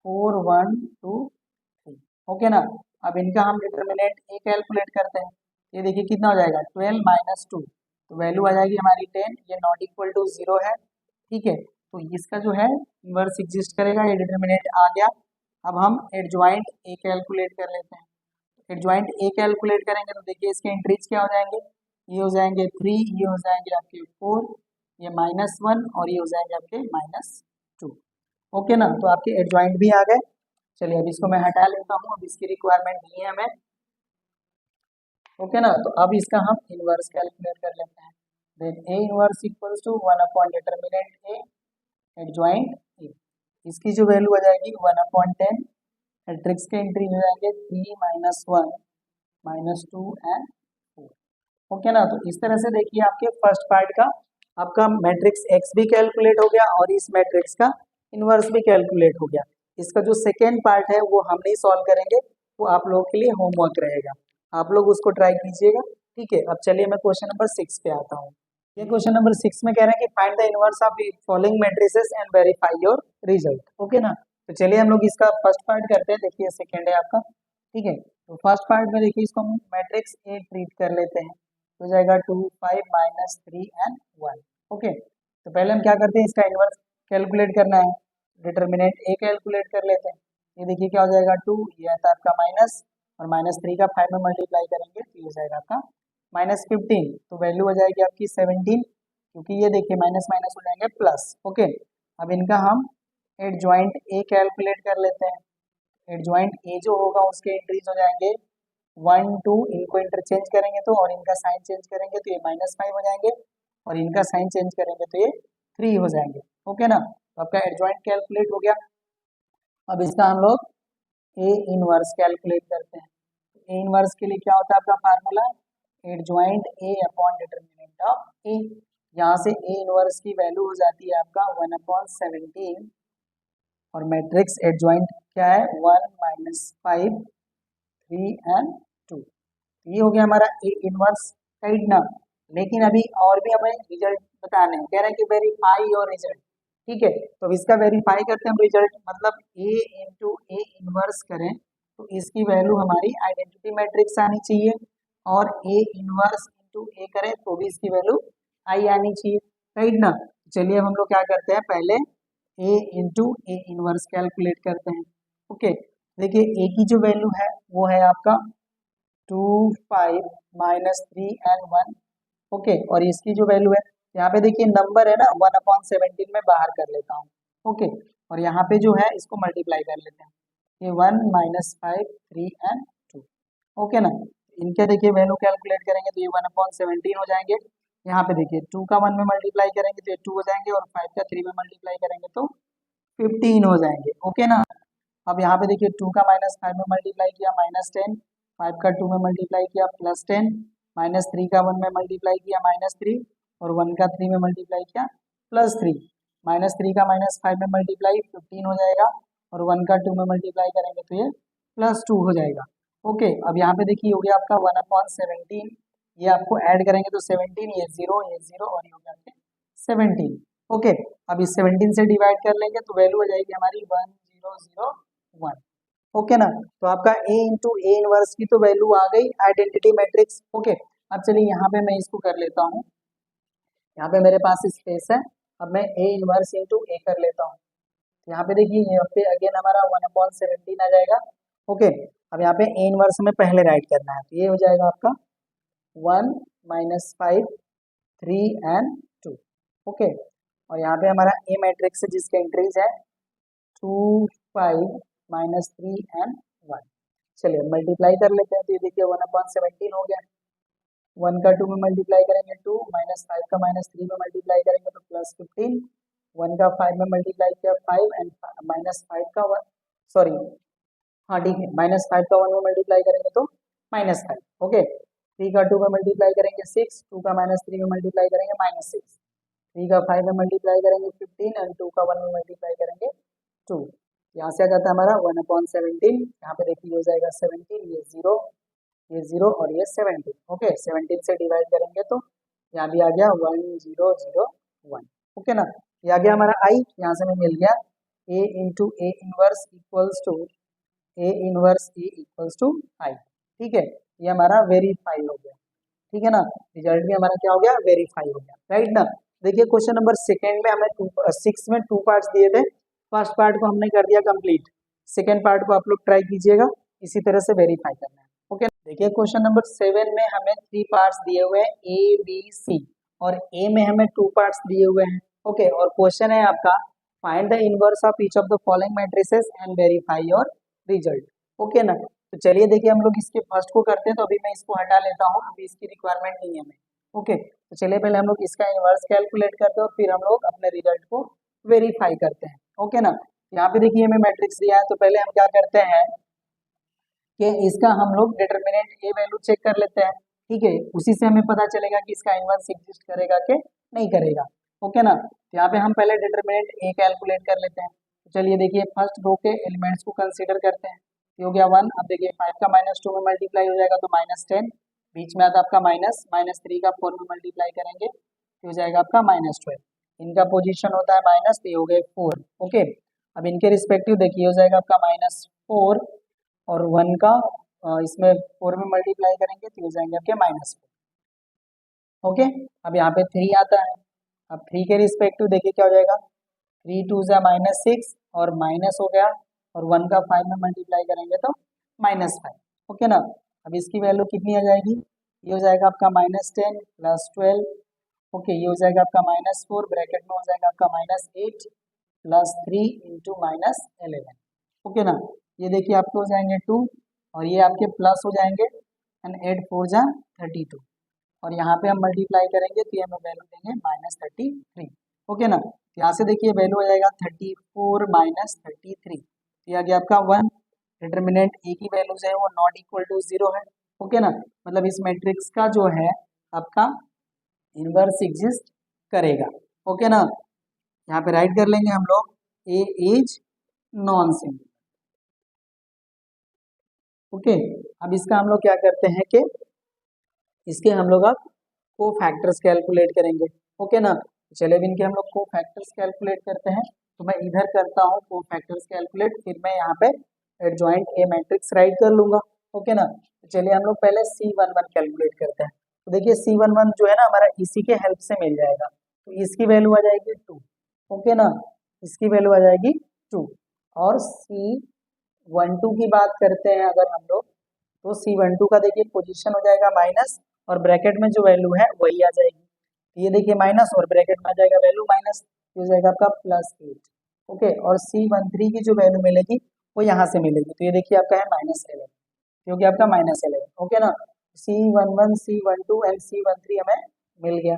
4 1 2 3। ओके ना, अब इनका हम डिटर्मिनेंट a कैलकुलेट करते हैं। ये देखिए कितना हो जाएगा 12 - 2, तो वैल्यू आ जाएगी हमारी 10। ये नॉट इक्वल टू 0 है। ठीक है, तो इसका जो है इनवर्स एग्जिस्ट करेगा, ये डिटर्मिनेंट आ गया। अब हम एडजॉइंट ए कैलकुलेट कर लेते हैं। एडजॉइंट ए कैलकुलेट करेंगे तो देखिए इसके एंट्रीज क्या हो जाएंगे, ये हो जाएंगे 3, ये हो जाएंगे आपके 4, ये -1 और ये हो जाएंगे आपके -2। ओके ना, तो आपके एडजॉइंट भी आ गए। चलिए अब इसको मैं हटा लेता हूँ, अब इसकी रिक्वायरमेंट नहीं है हमें। ओके ना, तो अब इसका हम इनवर्स कैलकुलेट कर लेते हैं। देन a इनवर्स = 1/डिटर्मिनेंट a एडजॉइंट a, इसकी जो वैल्यू आ जाएगी 1/10। मैट्रिक्स के एंट्री हो जाएंगे 3 -1 -2 एंड 4। ओके ना, तो इस तरह से देखिए आपके फर्स्ट पार्ट का आपका मैट्रिक्स x भी कैलकुलेट हो गया और इस मैट्रिक्स का इनवर्स भी कैलकुलेट हो गया। इसका जो सेकेंड पार्ट है वो हम नहीं सॉल्व करेंगे, वो आप लोगों के लिए होमवर्क रहेगा। आप लोग उसको ट्राई कीजिएगा। ठीक है, अब चलिए मैं क्वेश्चन नंबर 6 पे आता हूँ। ये क्वेश्चन नंबर 6 में कह रहे हैं कि find the inverse of following matrices and verify your result. Okay ना, तो चलिए हम लोग इसका फर्स्ट पार्ट करते हैं। देखिए सेकेंड है आपका। ठीक है, तो फर्स्ट पार्ट में देखिए इसको हम मैट्रिक्स ए ट्रीट कर लेते हैं, तो जाएगा 2 5 -3 एंड 1। ओके, तो पहले हम क्या करते हैं, इसका इनवर्स कैलकुलेट करना है। डिटर्मिनेंट ए कैलकुलेट कर लेते हैं। ये देखिए क्या हो जाएगा 2, ये आता है आपका माइनस, और -3 का 5 में मल्टीप्लाई करेंगे तो ये जाएगा आपका -15, तो वैल्यू हो जाएगी आपकी 17, क्योंकि ये देखिए माइनस माइनस हो जाएंगे प्लस। ओके, अब इनका हम एडजॉइंट ए कैलकुलेट कर लेते हैं। एडजॉइंट ए जो होगा उसके एंट्रीज हो जाएंगे 1 2, इनको इंटरचेंज करेंगे तो, और इनका साइन चेंज करेंगे तो ये -5 हो जाएंगे, और इनका साइन चेंज करेंगे तो ये 3 हो जाएंगे। ओके ना, तो आपका एडजॉइंट कैलकुलेट हो गया। अब इसका हम लोग ए इनवर्स कैलकुलेट करते हैं। ए इनवर्स के लिए क्या होता है आपका formula, adjoint A upon determinant of A. यहाँ से ए इनवर्स की वैल्यू हो जाती है आपका 1/17, और मैट्रिक्स एडजॉइंट क्या है 1 -5 3 एंड 2। ये हो गया हमारा ए इनवर्स, राइट ना। लेकिन अभी और भी हमें रिजल्ट बताने हैं, कह रहे हैं कि वेरीफाई योर रिजल्ट। ठीक है, तो अब इसका वेरीफाई करते हैं हम रिजल्ट, मतलब ए इंटू ए इनवर्स करें तो इसकी वैल्यू हमारी आइडेंटिटी मैट्रिक्स आनी चाहिए, और ए इनवर्स इंटू ए करें तो भी इसकी वैल्यू आई आनी चाहिए, राइट ना। चलिए अब हम लोग क्या करते हैं, पहले ए इंटू ए इनवर्स कैलकुलेट करते हैं। ओके, देखिए ए की जो वैल्यू है वो है आपका 2 5 -3 एंड 1। ओके, और इसकी जो वैल्यू है, यहाँ पे देखिए नंबर है ना 1/17 में बाहर कर लेता हूँ। ओके, और यहाँ पे जो है इसको मल्टीप्लाई कर लेते हैं, ये 1 -5 3 एंड 2। ओके ना, इनके देखिए वैल्यू कैलकुलेट करेंगे तो ये 1/17 हो जाएंगे। यहाँ पे देखिए 2 का 1 में मल्टीप्लाई करेंगे तो ये 2 हो जाएंगे, और 5 का 3 में मल्टीप्लाई करेंगे तो 15 हो जाएंगे। ओके ना, अब यहाँ पे देखिए 2 का -5 में मल्टीप्लाई किया -10, 5 का 2 में मल्टीप्लाई किया +10, -3 का 1 में मल्टीप्लाई किया -3, और 1 का 3 में मल्टीप्लाई किया +3। -3 का -5 में मल्टीप्लाई 15 हो जाएगा, और 1 का 2 में मल्टीप्लाई करेंगे तो ये +2 हो जाएगा। ओके, अब यहाँ पे देखिए हो गया आपका 1/17, ये आपको ऐड करेंगे तो 17, ये 0 ये 0, और ये हो गया आपके 17। ओके, अब इस 17 से डिवाइड कर लेंगे तो वैल्यू हो जाएगी हमारी 1001। ओके ना, तो आपका ए इंटू ए इनवर्स की तो वैल्यू आ गई आइडेंटिटी मैट्रिक्स। ओके, अब चलिए यहाँ पे मैं इसको कर लेता हूँ, यहाँ पे मेरे पास स्पेस है, अब मैं ए इनवर्स इंटू ए कर लेता हूँ। यहाँ पे देखिए यहाँ पे अगेन हमारा 1/17 आ जाएगा। ओके, अब यहाँ पे ए इनवर्स हमें पहले राइट करना है, तो ये हो जाएगा आपका 1 -5 3 एंड 2। ओके, और यहाँ पे हमारा ए मैट्रिक्स है जिसके एंट्रीज है 2 5 -3 एंड 1। चलिए मल्टीप्लाई कर लेते हैं, तो ये देखिए 1/17 हो गया। 1 का 2 में मल्टीप्लाई करेंगे 2, -5 का -3 में मल्टीप्लाई करेंगे तो +15, 1 का 5 में मल्टीप्लाई किया 5, एंड -5 का 1, सॉरी हाँ ठीक है, -5 का 1 में मल्टीप्लाई करेंगे तो -5। ओके, 3 का 2 में मल्टीप्लाई करेंगे 6, 2 का -3 में मल्टीप्लाई करेंगे -6, 3 का 5 में मल्टीप्लाई करेंगे 15, एंड 2 का 1 में मल्टीप्लाई करेंगे 2। यहाँ से आ जाता है हमारा 1/17, यहाँ पे देखिए हो जाएगा 17, ये 0 ये 0, और ये 17। ओके, 17 से डिवाइड करेंगे तो यहाँ भी आ गया 1001। ओके ना, ये आ गया हमारा आई, यहाँ से हमें मिल गया A into A inverse equals to A inverse A equals to I. ठीक है, ये हमारा वेरीफाई हो गया। ठीक है ना, रिजल्ट भी हमारा क्या हो गया, वेरीफाई हो गया, राइट ना। देखिए क्वेश्चन नंबर सेकेंड में हमें 6 में 2 पार्ट्स दिए थे, फर्स्ट पार्ट को हमने कर दिया कंप्लीट, सेकेंड पार्ट को आप लोग ट्राई कीजिएगा, इसी तरह से वेरीफाई करना है। ओके, देखिए क्वेश्चन नंबर 7 में हमें 3 पार्ट्स दिए हुए हैं ए बी सी, और ए में हमें 2 पार्ट्स दिए हुए हैं। ओके, और क्वेश्चन है आपका find the inverse of each of the following matrices and verify your result. Okay ना, तो चलिए देखिए हम लोग इसके फर्स्ट को करते हैं, तो अभी मैं इसको हटा लेता हूँ, अभी इसकी रिक्वायरमेंट नहीं है हमें। ओके, तो चलिए पहले हम लोग इसका इनवर्स कैलकुलेट करते हैं और फिर हम लोग अपने रिजल्ट को वेरीफाई करते हैं। ओके ना, यहाँ पे देखिए हमें मैट्रिक्स दिया है, तो पहले हम क्या करते हैं कि इसका हम लोग डिटर्मिनेंट ए वैल्यू चेक कर लेते हैं। ठीक है, उसी से हमें पता चलेगा कि इसका इनवर्स एग्जिस्ट करेगा कि नहीं करेगा। ओके ना, तो यहाँ पे हम पहले डिटर्मिनेंट ए कैलकुलेट कर लेते हैं। तो चलिए देखिए फर्स्ट रो के एलिमेंट्स को कंसीडर करते हैं। ये हो गया 1। अब देखिए 5 का -2 में मल्टीप्लाई हो जाएगा तो -10, बीच में आता आपका माइनस, -3 का 4 में मल्टीप्लाई करेंगे तो हो जाएगा आपका -12। इनका पोजीशन होता है माइनस, तो ये हो गए 4। ओके, अब इनके रिस्पेक्टिव देखिए हो जाएगा आपका -4 और 1 का इसमें 4 में मल्टीप्लाई करेंगे तो हो जाएंगे आपके -4। ओके, अब यहाँ पे 3 आता है। अब 3 के रिस्पेक्टिव देखिए क्या हो जाएगा, 3 2 जा -6 और माइनस हो गया, और 1 का 5 में मल्टीप्लाई करेंगे तो -5। ओके ना, अब इसकी वैल्यू कितनी आ जाएगी, ये हो जाएगा आपका -10 + 12। ओके, ये हो जाएगा आपका -4, ब्रैकेट में हो जाएगा आपका -8 + 3 × -11। ओके ना, ये देखिए आपके हो जाएंगे 2 और ये आपके प्लस हो जाएंगे, एंड 8 4 जा 32, और यहाँ पे हम मल्टीप्लाई करेंगे तो ये हमें वैल्यू देंगे -33। ओके ना, यहाँ से देखिए वैल्यू आ जाएगा 34 - 33, ये आ गया आपका 1। डिटर्मिनेंट ए की वैल्यूज है वो नॉट इक्वल टू 0 है। ओके ना, मतलब इस मैट्रिक्स का जो है आपका इनवर्स एग्जिस्ट करेगा। ओके ना, यहाँ पे राइट कर लेंगे हम लोग ए इज नॉन सिंगुलर। ओके, अब इसका हम लोग क्या करते हैं कि इसके हम लोग अब को फैक्टर्स कैलकुलेट करेंगे। ओके ना, चलिए इनके हम लोग को फैक्टर्स कैलकुलेट करते हैं। तो मैं इधर करता हूँ को फैक्टर्स कैलकुलेट, फिर मैं यहाँ पे एडजॉइंट ए मैट्रिक्स राइट कर लूंगा। ओके ना, तो चलिए हम लोग पहले C11 कैलकुलेट करते हैं। तो देखिए C11 जो है ना हमारा इसी के हेल्प से मिल जाएगा, तो इसकी वैल्यू आ जाएगी 2। ओके ना, इसकी वैल्यू आ जाएगी 2। और C12 की बात करते हैं अगर हम लोग, तो C12 का देखिए पोजीशन हो जाएगा माइनस, और ब्रैकेट में जो वैल्यू है वही आ जाएगी। ये देखिए माइनस और ब्रैकेट में आ जाएगा वैल्यू माइनस, हो जाएगा आपका +8। ओके, और C13 की जो वैल्यू मिलेगी वो यहाँ से मिलेगी, तो ये देखिए आपका है -11, क्योंकि आपका -11। ओके ना, C11 C12 एंड C13 हमें मिल गया।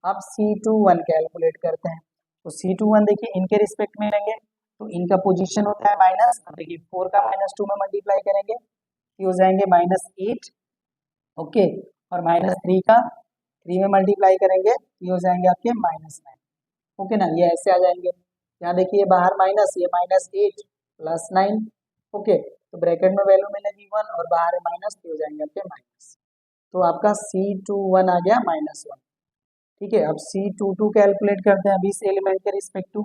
अब C21 कैलकुलेट करते हैं। तो C21 देखिए इनके रिस्पेक्ट में लेंगे तो इनका पोजीशन होता है माइनस। अब देखिए 4 का -2 में मल्टीप्लाई करेंगे, ये हो जाएंगे -8। ओके, और -3 का 3 में मल्टीप्लाई करेंगे, ये हो जाएंगे आपके -9। ओके ना, ये ऐसे आ जाएंगे। यहाँ देखिए बाहर माइनस, ये -8 + 9। ओके, तो ब्रैकेट में वैल्यू मिलेगी 1 और बाहर है माइनस, तो हो जाएंगे आपके माइनस। तो आपका C21 आ गया -1। ठीक है, अब C22 कैलकुलेट करते हैं अभी इस एलिमेंट के रिस्पेक्टिव।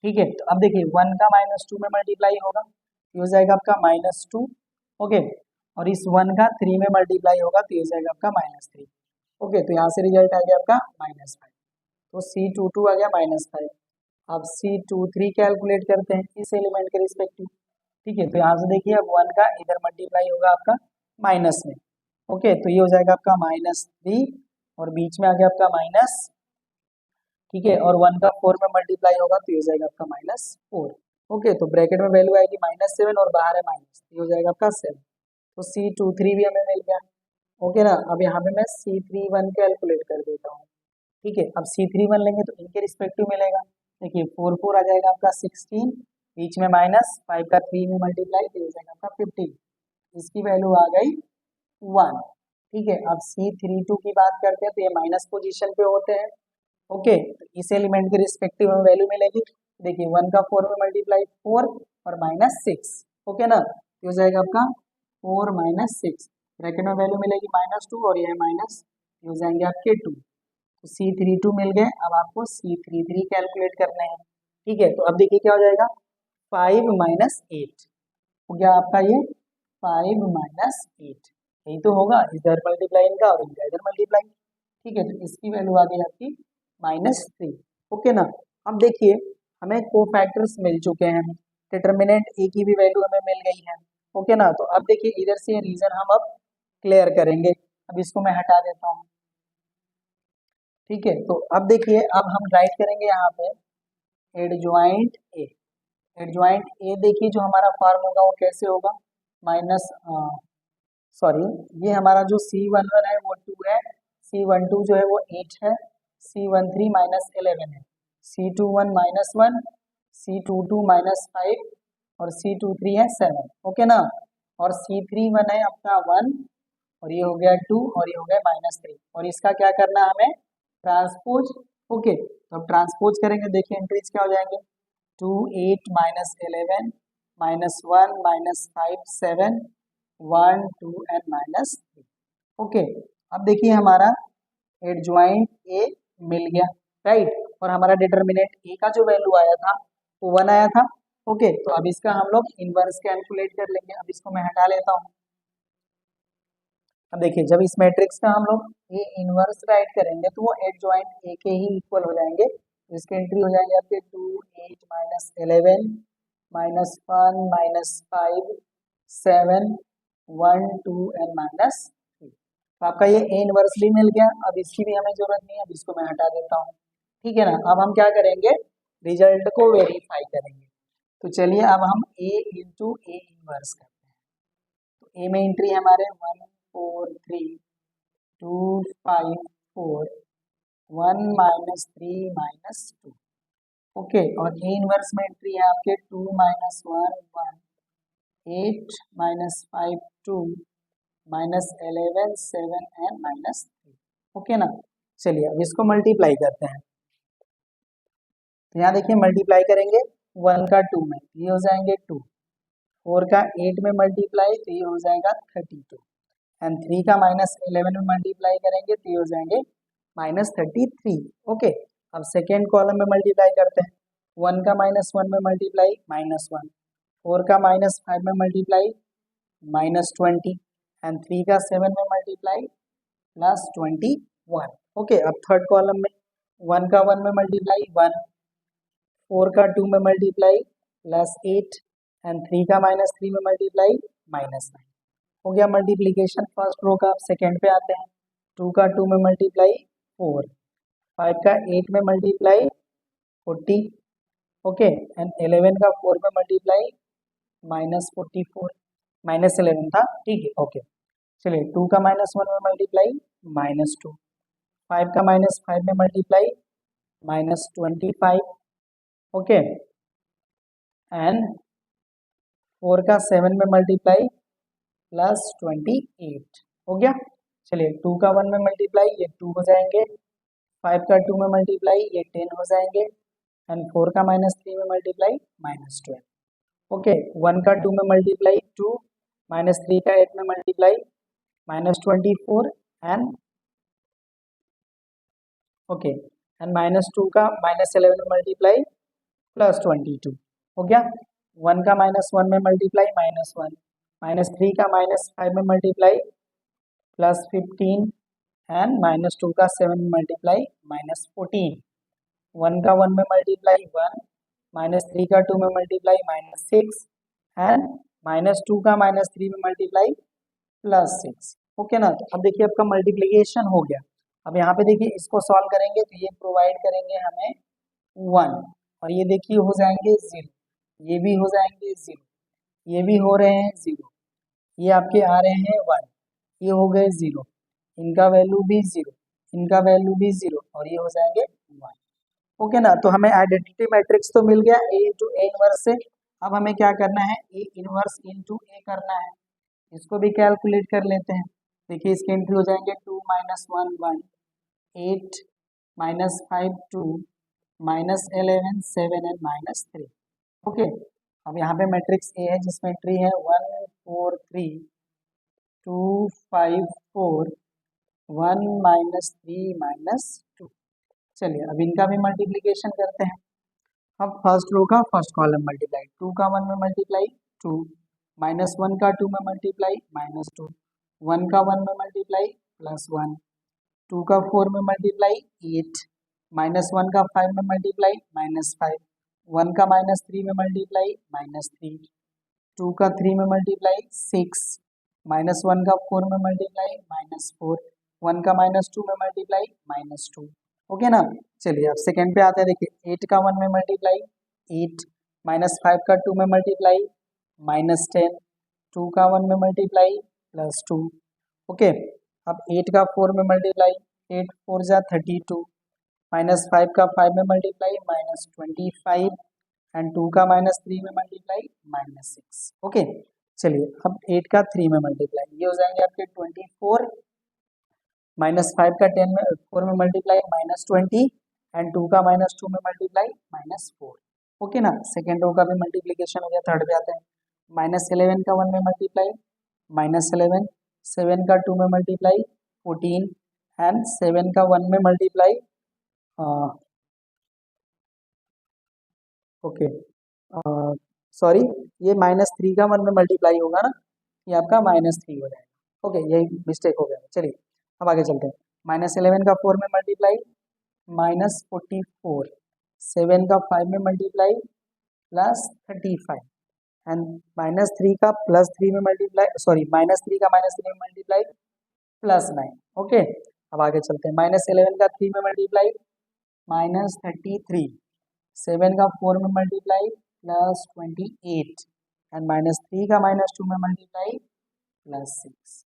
ठीक है, तो अब देखिए 1 का -2 में मल्टीप्लाई होगा, ये हो जाएगा आपका -2। ओके, और इस 1 का 3 में मल्टीप्लाई होगा तो ये हो जाएगा आपका -3। ओके, तो यहाँ से रिजल्ट आ गया आपका -5। तो C22 आ गया -5। अब C23 कैलकुलेट करते हैं इस एलिमेंट के रिस्पेक्टिव। ठीक है, तो यहाँ से देखिए अब 1 का इधर मल्टीप्लाई होगा आपका माइनस में। ओके, तो ये हो जाएगा आपका -3 और बीच में आ गया आपका माइनस। ठीक है, और 1 का 4 में मल्टीप्लाई होगा तो ये हो जाएगा आपका -4। ओके, तो ब्रैकेट में वैल्यू आएगी -7 और बाहर है माइनस, ये हो जाएगा आपका 7। तो C23 भी हमें मिल गया। ओके ना, अब यहाँ पे मैं C31 कैलकुलेट कर देता हूँ। ठीक है, अब C31 लेंगे तो इनके रिस्पेक्टिव मिलेगा। देखिए 4 4 आ जाएगा आपका 16, बीच में माइनस, 5 का 3 में मल्टीप्लाई तो हो जाएगा आपका 15। इसकी वैल्यू आ गई 1। ठीक है, अब C32 की बात करते हैं तो ये माइनस पोजीशन पे होते हैं। ओके, तो इस एलिमेंट के रिस्पेक्टिव हमें वैल्यू मिलेगी। देखिए 1 का 4 में मल्टीप्लाई 4 और -6। ओके ना, तो हो जाएगा आपका 4 - 6, ब्रैकेट में वैल्यू मिलेगी -2 और ये माइनस, हो जाएंगे आपके 2। तो C32 मिल गए। अब आपको C33 कैलकुलेट करने हैं। ठीक है, तो अब देखिए क्या हो जाएगा, 5 - 8 हो गया आपका ये 5 - 8, यही तो होगा, इधर मल्टीप्लाई इनका और इनका इधर मल्टीप्लाई। ठीक है, तो इसकी वैल्यू आ गई आपकी -3। ओके ना, अब देखिए हमें कोफैक्टर्स मिल चुके हैं, डिटर्मिनेंट ए की भी वैल्यू हमें मिल गई है। ओके ना, तो अब देखिए इधर से रीजन हम अब क्लियर करेंगे। अब इसको मैं हटा देता हूँ। ठीक है, तो अब देखिए अब हम राइट करेंगे यहाँ पे एडजॉइंट ए। एडजॉइंट ए देखिए जो हमारा फॉर्म होगा वो कैसे होगा, माइनस सॉरी, ये हमारा जो C11 है वो 2 है, C12 जो है वो 8 है, C13 -11 है, C21 -1, C22 -5 और C23 है 7। ओके ना, और C31 है अपना 1 और ये हो गया 2 और ये हो गया -3, और इसका क्या करना है हमें, ट्रांसपोज। ओके, तो ट्रांसपोज करेंगे, देखिए एंट्रीज क्या हो जाएंगे, 2 8 -11 -1 -5 7 1 2 एंड -3। ओके, अब देखिए हमारा एडजॉइंट ए मिल गया, राइट, और हमारा डिटर्मिनेंट ए का जो वैल्यू आया था वो 1 आया था। ओके, तो अब इसका हम लोग इनवर्स कैलकुलेट कर लेंगे। अब इसको मैं हटा लेता हूँ। अब देखिए, जब इस मैट्रिक्स का हम लोग ए इनवर्स राइट करेंगे तो वो एडजॉइंट ए के ही इक्वल हो जाएंगे। तो इसके एंट्री हो जाएंगे आपके 2 8 -11 -1 -5 7 1 2 एंड -3। तो आपका ये ए इनवर्सली मिल गया। अब इसकी भी हमें जरूरत नहीं है, अब इसको मैं हटा देता हूँ। ठीक है ना। अब हम क्या करेंगे, रिजल्ट को वेरीफाई करेंगे। तो चलिए अब हम ए इंटू ए इनवर्स करते हैं। तो ए में एंट्री है हमारे 1 4 3 2 5 4 1 -3 -2। ओके, और ए इनवर्स में एंट्री है आपके 2 -1 1 8 -5 2 -11 7 एंड -3। ओके ना। चलिए अब इसको मल्टीप्लाई करते हैं। तो यहाँ देखिए मल्टीप्लाई करेंगे 1 का 2 में, ये हो जाएंगे 2, 4 का 8 में मल्टीप्लाई तो ये हो जाएगा 32, एंड 3 का -11 में मल्टीप्लाई करेंगे तो ये हो जाएंगे -33। ओके, अब सेकेंड कॉलम में मल्टीप्लाई करते हैं। 1 का -1 में मल्टीप्लाई -1, 4 का -5 में मल्टीप्लाई -20, एंड 3 का 7 में मल्टीप्लाई +21। ओके, अब थर्ड कॉलम में 1 का 1 में मल्टीप्लाई 1, 4 का 2 में मल्टीप्लाई +8, एंड 3 का -3 में मल्टीप्लाई -9। हो गया मल्टीप्लीकेशन फर्स्ट रो का। अब सेकेंड पे आते हैं। 2 का 2 में मल्टीप्लाई 4, 5 का 8 में मल्टीप्लाई 40, ओके, एंड 11 का 4 में मल्टीप्लाई -44, -11 था, ठीक है। ओके, चलिए 2 का -1 में मल्टीप्लाई -2, 5 का -5 में मल्टीप्लाई -25, ओके, एंड 4 का 7 में मल्टीप्लाई +28। हो गया। चलिए 2 का 1 में मल्टीप्लाई ये 2 हो जाएंगे, 5 का 2 में मल्टीप्लाई ये 10 हो जाएंगे, एंड 4 का -3 में मल्टीप्लाई -12। ओके, 1 का 2 में मल्टीप्लाई 2, -3 का 8 में मल्टीप्लाई -24, एंड ओके, एंड -2 का -11 में मल्टीप्लाई +22। हो गया। 1 का -1 में मल्टीप्लाई -1, -3 का -5 में मल्टीप्लाई +15, एंड -2 का 7 में मल्टीप्लाई -14। 1 का 1 में मल्टीप्लाई 1, -3 का 2 में मल्टीप्लाई -6, एंड -2 का -3 में मल्टीप्लाई +6। ओके ना। तो अब देखिए आपका मल्टीप्लीकेशन हो गया। अब यहाँ पे देखिए इसको सॉल्व करेंगे तो ये प्रोवाइड करेंगे हमें 1, और ये देखिए हो जाएंगे 0, ये भी हो जाएंगे 0, ये भी हो रहे हैं 0, ये आपके आ रहे हैं 1, ये हो गए 0, इनका वैल्यू भी 0, इनका वैल्यू भी 0, और ये हो जाएंगे 1। ओके ना। तो हमें आइडेंटिटी मैट्रिक्स तो मिल गया ए इंटू ए इनवर्स से। अब हमें क्या करना है, ए इनवर्स इंटू ए करना है। इसको भी कैलकुलेट कर लेते हैं। देखिए इसके एंट्री हो जाएंगे 2 -1 1 8 -5 2 -11 7 एंड -3। ओके, अब यहाँ पे मैट्रिक्स ए है जिसमें एंट्री है 1 4 3 2 5 4 1 -3 -2। चलिए अब इनका भी मल्टीप्लीकेशन करते हैं। अब फर्स्ट रो का फर्स्ट कॉलम मल्टीप्लाई, 2 का 1 में मल्टीप्लाई 2, -1 का 2 में मल्टीप्लाई -2, 1 का 1 में मल्टीप्लाई +1, 2 का 4 में मल्टीप्लाई 8, -1 का 5 में मल्टीप्लाई -5, 1 का -3 में मल्टीप्लाई -3, 2 का 3 में मल्टीप्लाई 6, -1 का 4 में मल्टीप्लाई -4, 1 का -2 में मल्टीप्लाई -2। ओके ना। चलिए अब सेकेंड पे आते हैं। देखिए 8 का 1 में मल्टीप्लाई 8, -5 का 2 में मल्टीप्लाई -10, 2 का 1 में मल्टीप्लाई +2। ओके, अब 8 का 4 में मल्टीप्लाई 8 4 जा 32, -5 का 5 में मल्टीप्लाई -25, एंड 2 का -3 में मल्टीप्लाई -6। ओके, चलिए अब 8 का 3 में मल्टीप्लाई ये हो जाएंगे आपके 24, -5 का 10 में 4 में मल्टीप्लाई -20, एंड 2 का -2 में मल्टीप्लाई -4। ओके ना। सेकेंड रो का भी मल्टीप्लीकेशन हो गया। थर्ड पे आते हैं, -11 का 1 में मल्टीप्लाई, -11, 7 का 2 में मल्टीप्लाई 14, एंड 7 का 1 में मल्टीप्लाई, ओके सॉरी, ये -3 का 1 में मल्टीप्लाई होगा ना, ये आपका -3 हो जाएगा। ओके, यही मिस्टेक हो गया। चलिए अब आगे चलते हैं। -11 का 4 में मल्टीप्लाई, -44, 7 का 5 में मल्टीप्लाई +35, एंड -3 का +3 में मल्टीप्लाई, सॉरी -3 का -3 में मल्टीप्लाई +9। ओके, अब आगे चलते हैं। -11 का 3 में मल्टीप्लाई -33, 7 का 4 में मल्टीप्लाई +28, एंड -3 का -2 में मल्टीप्लाई +6।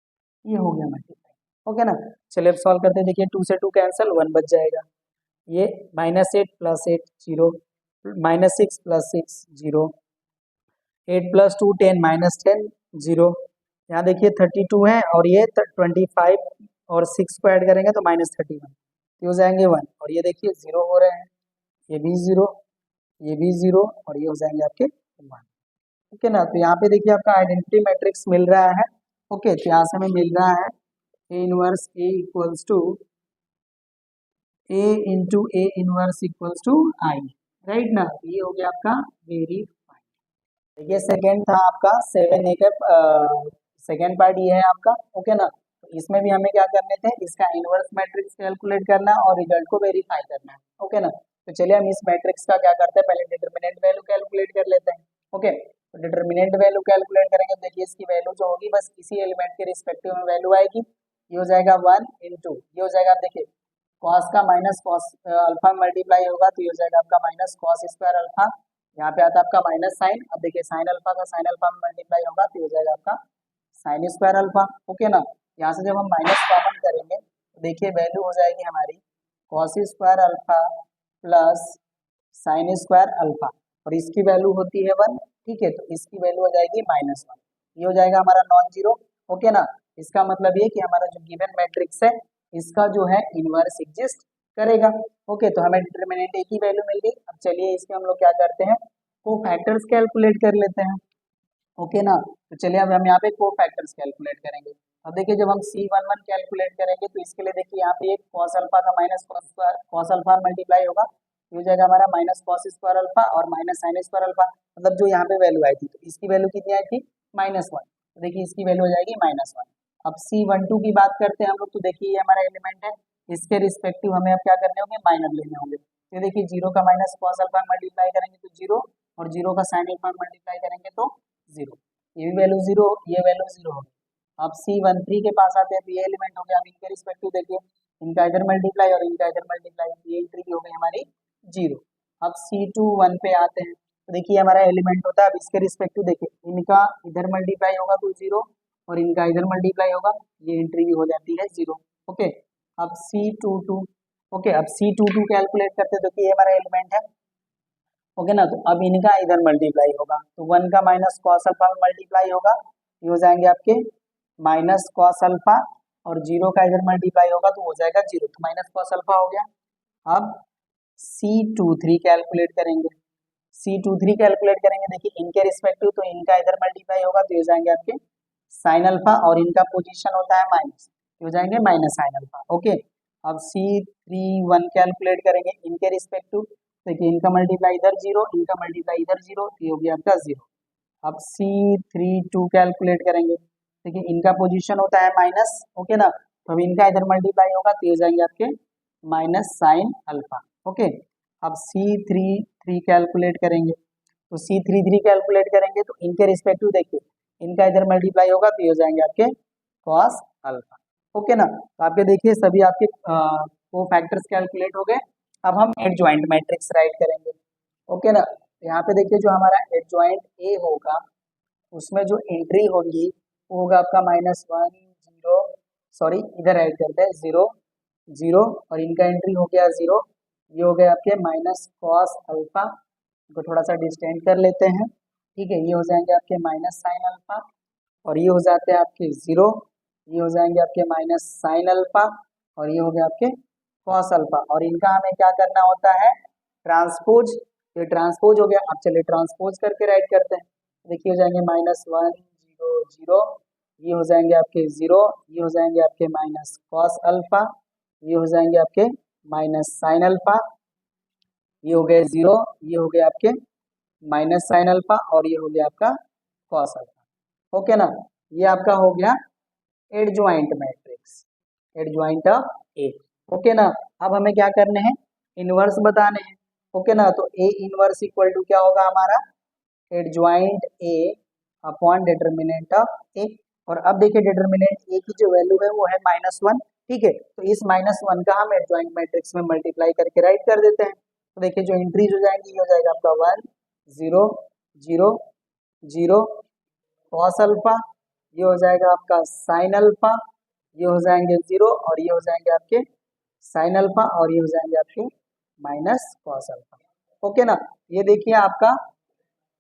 ये हो गया मल्टीप्लाई। ओके ना। चलिए अब सॉल्व करते हैं। देखिए 2 से 2 कैंसिल, 1 बच जाएगा। ये -8 + 8 0, -6 + 6 0, 8 + 2 10, -10 0। यहाँ देखिए 32 है और ये 25 और 6 को ऐड करेंगे तो -31, ये हो जाएंगे 1, और ये देखिए 0 हो रहे हैं, ये भी 0, ये भी 0, और ये हो जाएंगे आपके 1। ओके ना। तो यहाँ पे देखिए आपका आइडेंटिटी मैट्रिक्स मिल रहा है। ओके, तो यहाँ से हमें मिल रहा है A inverse A equals to A into A inverse equals to I, right ना। ये हो गया आपका वेरीफाइड। ये सेकेंड था आपका 7A का सेकेंड पार्ट ये है आपका। ओके ना। तो इसमें भी हमें क्या करने थे, इसका इनवर्स मैट्रिक्स कैलकुलेट करना और रिजल्ट को वेरीफाई करना है। ओके ना। तो चलिए हम इस मैट्रिक्स का क्या करते हैं, पहले डिटर्मिनेंट वैल्यू कैलकुलेट कर लेते हैं। ओके, तो डिटर्मिनेंट वैल्यू कैलकुलेट करेंगे। देखिए इसकी वैल्यू जो होगी बस इसी एलिमेंट के रिस्पेक्टिव में वैल्यू आएगी। ये हो जाएगा 1 इंटू, ये हो जाएगा, आप देखिए कॉस का माइनस कॉस अल्फा मल्टीप्लाई होगा तो ये हो जाएगा आपका माइनस कॉस स्क्वायर अल्फा। यहाँ पे आता है आपका माइनस साइन। अब देखिए साइन अल्फा का साइन अल्फा में मल्टीप्लाई होगा तो ये हो जाएगा आपका साइन स्क्वायर अल्फा। ओके ना। यहाँ से जब हम माइनस कॉमन करेंगे तो देखिए वैल्यू हो जाएगी हमारी cos square alpha plus sine square alpha, और इसकी वैल्यू होती है 1। ठीक है, तो इसकी वैल्यू हो जाएगी -1, ये हो जाएगा हमारा नॉन जीरो। ओके ना। इसका मतलब ये कि हमारा जो गिवन मैट्रिक्स है इसका जो है इनवर्स एग्जिस्ट करेगा। ओके, तो हमें डिटरमिनेंट एक ही वैल्यू मिल गई। अब चलिए इसके हम लोग क्या करते हैं, कोफैक्टर्स कैलकुलेट कर लेते हैं। ओके ना। तो चलिए अब हम यहाँ पे कोफैक्टर्स कैलकुलेट करेंगे। अब देखिए जब हम C11 कैलकुलेट करेंगे तो इसके लिए देखिए यहाँ पे एक कॉस अल्फा का माइनस कॉस अल्फा मल्टीप्लाई होगा, ये हो जाएगा हमारा माइनस कॉस स्क्वायर अल्फा और माइनस साइन स्क्वायर अल्फा, मतलब जो यहाँ पे वैल्यू आई थी तो इसकी वैल्यू कितनी आई थी -1, तो देखिए इसकी वैल्यू हो जाएगी -1। अब C12 की बात करते हैं हम लोग, तो देखिए ये हमारा एलिमेंट है, इसके रिस्पेक्टिव हमें अब क्या करने होंगे, माइनस लेने होंगे। तो देखिए 0 का माइनस कॉस अल्फा मल्टीप्लाई करेंगे तो 0, और 0 का साइन अल्फा मल्टीप्लाई करेंगे तो 0, ये भी वैल्यू 0, ये वैल्यू 0 होगी। अब C13 के पास आते हैं तो ये एलिमेंट हो गया। अब इनके रिस्पेक्टिव देखिए, इनका इधर मल्टीप्लाई और इनका इधर मल्टीप्लाई, ये एंट्री भी हो गई हमारी 0। अब C21 पे आते हैं तो देखिए हमारा एलिमेंट होता है, अब इसके रिस्पेक्टिव देखिए इनका इधर मल्टीप्लाई होगा तो 0, और इनका इधर मल्टीप्लाई होगा, ये एंट्री भी हो जाती है 0। ओके, अब C22, ओके अब C22 कैलकुलेट करते हैं, देखिए ये हमारा एलिमेंट है। ओके ना। तो अब इनका इधर मल्टीप्लाई होगा तो 1 का माइनस कॉस अल्फा में मल्टीप्लाई होगा, ये हो जाएंगे आपके माइनस कॉस अल्फा, और 0 का इधर मल्टीप्लाई होगा तो हो जाएगा 0, तो माइनस कॉस अल्फा हो गया। अब C23 कैलकुलेट करेंगे। C23 कैलकुलेट करेंगे, देखिए इनके रिस्पेक्टिव तो इनका इधर मल्टीप्लाई होगा तो हो जाएंगे आपके साइन अल्फा, और इनका पोजीशन होता है माइनस, हो जाएंगे माइनस साइन अल्फा। ओके, अब C31 कैलकुलेट करेंगे इनके रिस्पेक्टिव, देखिए इनका मल्टीप्लाई इधर 0, इनका मल्टीप्लाई इधर 0, ये हो गया आपका 0। अब C32 कैलकुलेट करेंगे, देखिए इनका पोजीशन होता है माइनस। ओके ना। तो अब इनका इधर मल्टीप्लाई होगा तो ये हो जाएंगे आपके माइनस साइन अल्फा। ओके, अब C33 कैलकुलेट करेंगे, तो C33 कैलकुलेट करेंगे तो इनके रिस्पेक्टिव देखिए इनका इधर मल्टीप्लाई होगा तो ये हो जाएंगे आपके कॉस अल्फा। ओके ना। तो आपके देखिए सभी आपके को फैक्टर्स कैलकुलेट हो गए। अब हम एडजॉइंट मैट्रिक्स राइट करेंगे। ओके ना। तो यहाँ पे देखिए जो हमारा एडजॉइंट ए होगा उसमें जो एंट्री होगी वो होगा आपका -1 0, सॉरी इधर ऐड करते हैं 0 0, और इनका एंट्री हो गया 0, ये हो गए आपके माइनस कॉस अल्फा, इनको थोड़ा सा डिस्टेंट कर लेते हैं। ठीक है, ये हो जाएंगे आपके माइनस साइन अल्फा, और ये हो जाते हैं आपके 0, ये हो जाएंगे आपके माइनस साइन अल्फा, और ये हो गया आपके कॉस अल्फा, और इनका हमें क्या करना होता है, ट्रांसपोज ये ट्रांसपोज हो गया। अब चलिए ट्रांसपोज करके राइट करते हैं। देखिए हो जाएंगे -1 0 0, ये हो जाएंगे आपके 0, ये हो जाएंगे आपके माइनस कॉस अल्फा, ये हो जाएंगे आपके माइनस साइन अल्फा, ये हो गए 0, ये हो गए आपके माइनस साइन अल्फा, और ये हो गया आपका कॉस अल्फा। ओके ना, ये आपका हो गया adjoint matrix, adjoint of A. Okay ना, अब हमें क्या करने हैं, इनवर्स बताने हैं। ओके ना, तो ए इनवर्स इक्वल टू क्या होगा हमारा, adjoint A upon determinant of A. और अब देखिए डिटर्मिनेंट ए की जो वैल्यू है वो है -1, ठीक है। तो इस -1 का हम एडजॉइंट मैट्रिक्स में मल्टीप्लाई करके राइट कर देते हैं। तो देखिए जो एंट्रीज हो जाएंगी, ये हो जाएगा आपका 1 0 0 0 कॉस अल्फा, ये हो जाएगा आपका साइन अल्फा, ये हो जाएंगे 0, और ये हो जाएंगे आपके साइन अल्फा, और ये हो जाएंगे आपके माइनस कॉस अल्फा। ओके ना, ये देखिए आपका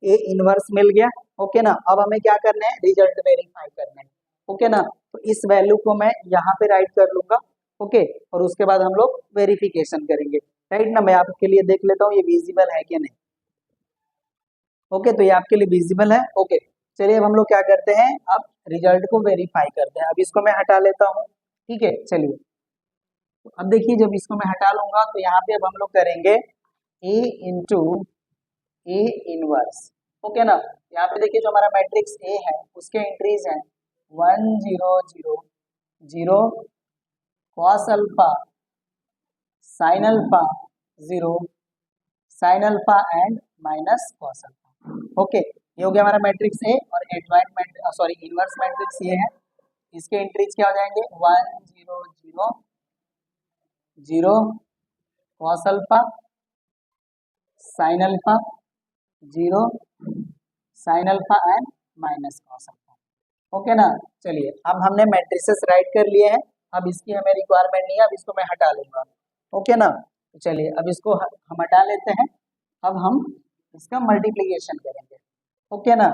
ए इनवर्स मिल गया। ओके ना, अब हमें क्या करना है, रिजल्ट वेरीफाई करना है। ओके ना, तो इस वैल्यू को मैं यहाँ पे राइट कर लूंगा। ओके, और उसके बाद हम लोग वेरिफिकेशन करेंगे। राइट ना, मैं आपके लिए देख लेता हूँ ये विजिबल है कि नहीं। ओके, तो ये आपके लिए विजिबल है। ओके, चलिए अब हम लोग क्या करते हैं, अब रिजल्ट को वेरीफाई करते हैं। अब इसको मैं हटा लेता हूँ, ठीक है। चलिए अब देखिए जब इसको मैं हटा लूंगा तो यहाँ पे अब हम लोग करेंगे ए इंटू ए इनवर्स। ओके ना, यहाँ पे देखिए जो हमारा मैट्रिक्स ए है उसके एंट्रीज हैं 1 0 0 0 cos alpha, sine alpha 0, sine alpha and minus cos alpha. Okay, ये हो गया हमारा मैट्रिक्स ए। और adjoint matrix, sorry inverse matrix ये है, इसके एंट्रीज क्या हो जाएंगे 1 0 0 0 cos alpha, sine alpha 0, sine alpha and minus cos alpha. Okay ना, चलिए अब हमने मैट्रिसेस राइट कर लिए हैं। अब इसकी हमें रिक्वायरमेंट नहीं है, अब इसको मैं हटा लूंगा। ओके ना, तो चलिए अब इसको हम हटा लेते हैं। अब हम इसका मल्टीप्लिकेशन करेंगे। ओके ना,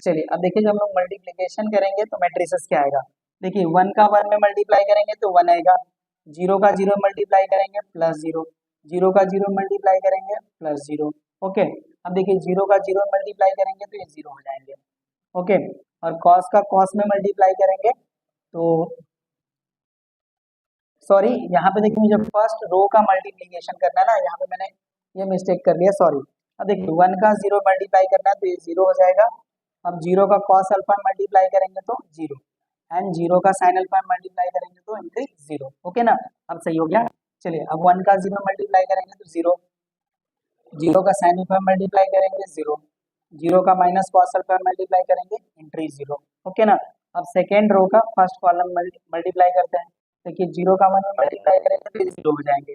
चलिए अब देखिए जब हम लोग मल्टीप्लिकेशन करेंगे तो मैट्रिसेस क्या आएगा, देखिए 1 का 1 में मल्टीप्लाई करेंगे तो 1 आएगा, 0 का 0 मल्टीप्लाई करेंगे +0, 0 का 0 मल्टीप्लाई करेंगे +0। ओके, अब देखिए 0 का 0 मल्टीप्लाई करेंगे तो ये 0 हो जाएंगे। ओके, और कॉस का कॉस में मल्टीप्लाई करेंगे तो सॉरी, यहाँ पे देखिए मुझे फर्स्ट रो का मल्टीप्लिकेशन करना है ना, यहाँ पे मैंने ये मिस्टेक कर लिया, सॉरी। अब देखिए 1 का 0 मल्टीप्लाई करना है तो ये 0 हो जाएगा। अब 0 का कॉस अल्फा मल्टीप्लाई करेंगे तो 0, एंड 0 का साइन अल्फा मल्टीप्लाई करेंगे तो एंट्री 0। ओके ना, अब सही हो गया। चलिए अब 1 का 0 मल्टीप्लाई करेंगे तो 0, 0 का साइन अल्फा मल्टीप्लाई करेंगे 0, 0 का माइनस कॉस अल्फा मल्टीप्लाई करेंगे एंट्री 0। ओके ना, अब सेकेंड रो का फर्स्ट कॉलम मल्टीप्लाई करते हैं। देखिए 0 का 1 में मल्टीप्लाई करेंगे तो 0 हो जाएंगे,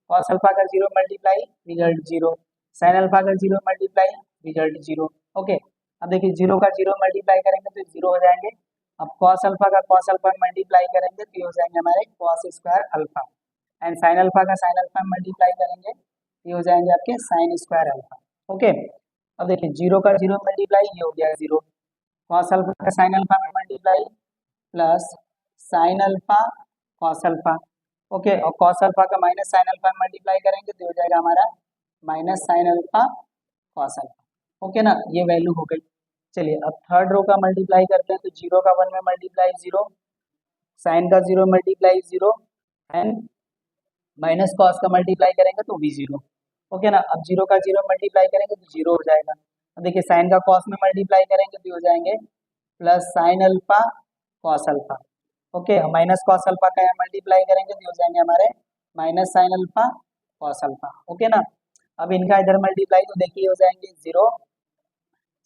कॉस अल्फा का 0 मल्टीप्लाई रिजल्ट 0, साइन अल्फा का 0 मल्टीप्लाई रिजल्ट 0। ओके, अब देखिए 0 का 0 मल्टीप्लाई करेंगे तो 0 हो जाएंगे। अब कॉस अल्फा का कॉस अल्फा मल्टीप्लाई करेंगे तो ये हो जाएंगे हमारे cos square alpha, and sign alpha का साइन अल्फा मल्टीप्लाई करेंगे ये हो जाएंगे आपके साइन स्क्वायर अल्फा। ओके, अब देखिए 0 का 0 मल्टीप्लाई ये हो गया 0, कॉस अल्फा का साइन अल्फा में multiply plus sine alpha cos alpha. Okay, और कॉस अल्फा का माइनस साइन अल्फा में मल्टीप्लाई करेंगे तो हो जाएगा हमारा minus sine alpha cos alpha. Okay ना, ये वैल्यू हो गई। चलिए अब थर्ड रो का मल्टीप्लाई करते हैं तो 0 का 1 में मल्टीप्लाई 0, साइन का 0 मल्टीप्लाई 0, एंड माइनस कॉस का मल्टीप्लाई करेंगे तो भी 0। ओके ना, अब 0 का 0 मल्टीप्लाई करेंगे तो 0 हो जाएगा। अब देखिए साइन का कॉस में मल्टीप्लाई करेंगे तो हो जाएंगे plus sine alpha cos alpha. Okay, minus cos alpha का यहाँ मल्टीप्लाई करेंगे तो हो जाएंगे हमारे minus sine alpha cos alpha. Okay ना, अब इनका इधर मल्टीप्लाई तो देखिए हो जाएंगे 0,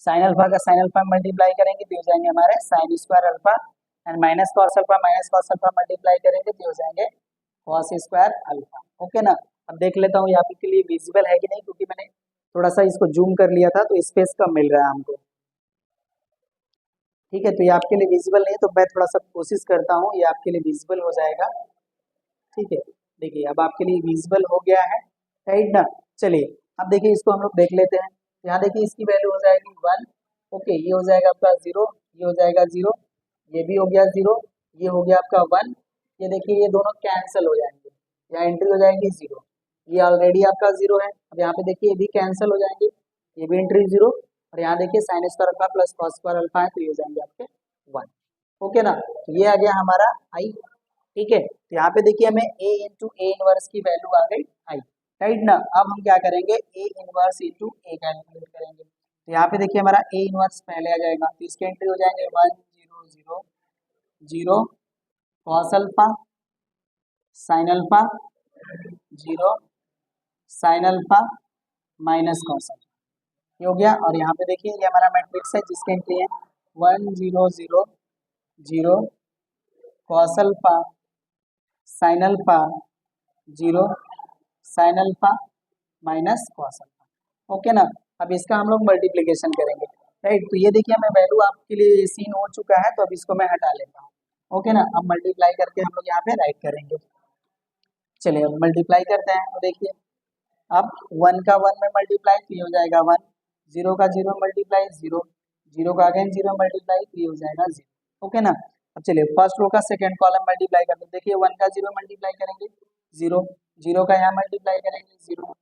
साइन अल्फा का साइन अल्फा मल्टीप्लाई करेंगे तो हो जाएंगे हमारे sine square alpha, and minus cos alpha multiply करेंगे तो हो जाएंगे कॉस स्क्वायर अल्फा। ओके ना, अब देख लेता हूँ यहाँ पे के लिए विजिबल है कि नहीं, क्योंकि मैंने थोड़ा सा इसको जूम कर लिया था तो स्पेस कम मिल रहा है हमको। ठीक है, तो ये आपके लिए विजिबल नहीं है तो मैं थोड़ा सा कोशिश करता हूँ ये आपके लिए विजिबल हो जाएगा। ठीक है, देखिए अब आपके लिए विजिबल हो गया है, राइट ना। चलिए अब देखिए इसको हम लोग देख लेते हैं। यहाँ देखिए इसकी वैल्यू हो जाएगी 1। ओके, ये हो जाएगा आपका 0, ये हो जाएगा 0, ये भी हो गया 0, ये हो गया आपका 1। ये देखिए ये दोनों कैंसिल हो जाएंगे, यहाँ एंट्री हो जाएगी 0। ये ऑलरेडी आपका 0 है। अब यहाँ पे देखिए ये भी कैंसिल हो जाएंगे, ये भी एंट्री 0, और यहाँ देखिए sine square alpha plus cos square alpha है, तो ये हो जाएंगे आपके 1। ओके ना, तो ये आ गया हमारा आई। ठीक है, तो यहाँ पे देखिए हमें a इंटू ए इनवर्स की वैल्यू आ गई आई, राइट ना। अब हम क्या करेंगे, a inverse into A calculate करेंगे। तो यहाँ पे देखिए हमारा a इनवर्स पहले आ जाएगा, तो इसके एंट्री हो जाएंगे 1 0 0 0 cos alpha sine alpha 0 sine alpha minus cos alpha, ये हो गया। और यहाँ पे देखिए ये हमारा मैट्रिक्स है जिसके एंट्री है 1 0 0 0 cos alpha sine alpha 0 sine alpha minus cos alpha. Okay ना, अब इसका हम लोग मल्टीप्लीकेशन करेंगे, राइट। तो ये देखिए हमें वैल्यू आपके लिए सीन हो चुका है, तो अब इसको मैं हटा लेता हूँ। ओके ना, अब मल्टीप्लाई करके हम लोग यहाँ पे राइट करेंगे। चलिए अब मल्टीप्लाई करते हैं, तो देखिए अब 1 का 1 में मल्टीप्लाई, तो ये हो जाएगा 1, 0 का 0 मल्टीप्लाई 0, 0 का अगेन 0 मल्टीप्लाई, तो ये हो जाएगा 0। ओके ना, अब चलिए फर्स्ट रो का सेकंड कॉलम मल्टीप्लाई करते हैं। देखिए 1 का 0 मल्टीप्लाई करेंगे 0, 0 का यहाँ मल्टीप्लाई करेंगे 0,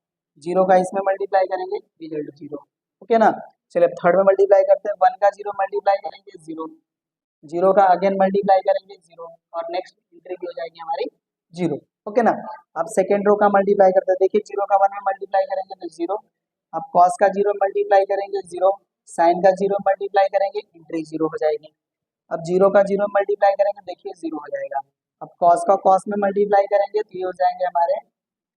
0 का इसमें मल्टीप्लाई करेंगे, रिजल्ट 0। ओके ना, चलिए थर्ड में मल्टीप्लाई करते हैं, 1 का 0 मल्टीप्लाई करेंगे 0, 0 का अगेन मल्टीप्लाई करेंगे 0, और नेक्स्ट एंट्री भी हो जाएगी हमारी 0। ओके ना, अब सेकेंड रो का मल्टीप्लाई करते हैं। देखिए 0 का 1 में मल्टीप्लाई करेंगे तो 0, अब कॉस का 0 मल्टीप्लाई करेंगे 0, साइन का 0 मल्टीप्लाई करेंगे, एंट्री 0 हो जाएगी। अब 0 का 0 मल्टीप्लाई करेंगे, देखिए 0 हो जाएगा। अब कॉस का कॉस में मल्टीप्लाई करेंगे तो ये हो जाएंगे हमारे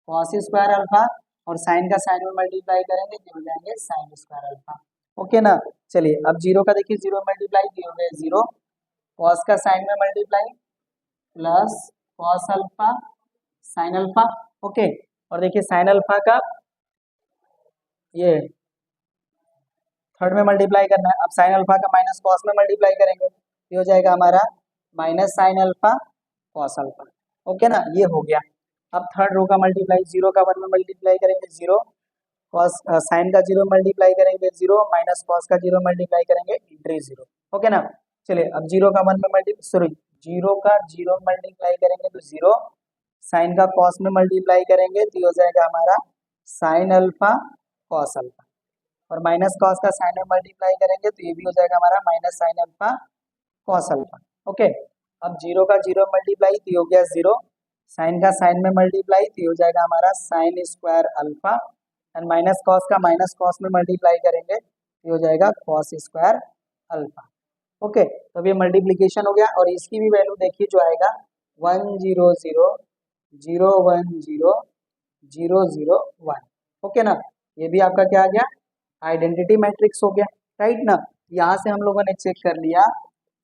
कॉस स्क्वायर अल्फा, और साइन का साइन में मल्टीप्लाई करेंगे तो हो जाएंगे साइन स्क्वायर अल्फा। ओके ना, चलिए अब 0 का देखिए 0 मल्टीप्लाई तो हो गया 0, कॉस का साइन में multiply plus cos alpha sine alpha. Okay, और देखिए साइन अल्फा का ये थर्ड में मल्टीप्लाई करना है। अब साइन अल्फा का माइनस कॉस में मल्टीप्लाई करेंगे, ये हो जाएगा हमारा minus sine alpha cos alpha. Okay ना, ये हो गया। अब थर्ड रो का मल्टीप्लाई, 0 का 1 में मल्टीप्लाई करेंगे 0, कॉस साइन का 0 मल्टीप्लाई करेंगे 0, माइनस कॉस का 0 मल्टीप्लाई करेंगे, एंट्री 0। ओके ना, चलिए अब 0 का 1 में मल्टीप्लाई, सॉरी 0 का 0 मल्टीप्लाई करेंगे तो 0, साइन का कॉस में मल्टीप्लाई करेंगे तो ये हो जाएगा हमारा साइन अल्फा कॉस अल्फा, और माइनस कॉस का साइन में मल्टीप्लाई करेंगे तो ये भी हो जाएगा हमारा minus sine alpha cos alpha. Okay, अब 0 का 0 मल्टीप्लाई तो ये हो गया 0, साइन का साइन में मल्टीप्लाई तो ये हो जाएगा हमारा sine square alpha, and minus cos का माइनस कॉस में मल्टीप्लाई करेंगे तो ये हो जाएगा कॉस स्क्वायर अल्फा। ओके, तो ये मल्टीप्लीकेशन हो गया, और इसकी भी वैल्यू देखिए जो आएगा 1 0 0 0 1 0 0 0 1। ओके ना, ये भी आपका क्या आ गया, आइडेंटिटी मैट्रिक्स हो गया, राइट ना। यहाँ से हम लोगों ने चेक कर लिया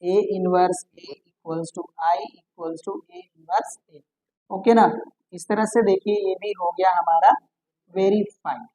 A inverse A equals to I equals to A inverse A. Okay ना, इस तरह से देखिए ये भी हो गया हमारा वेरीफाइड।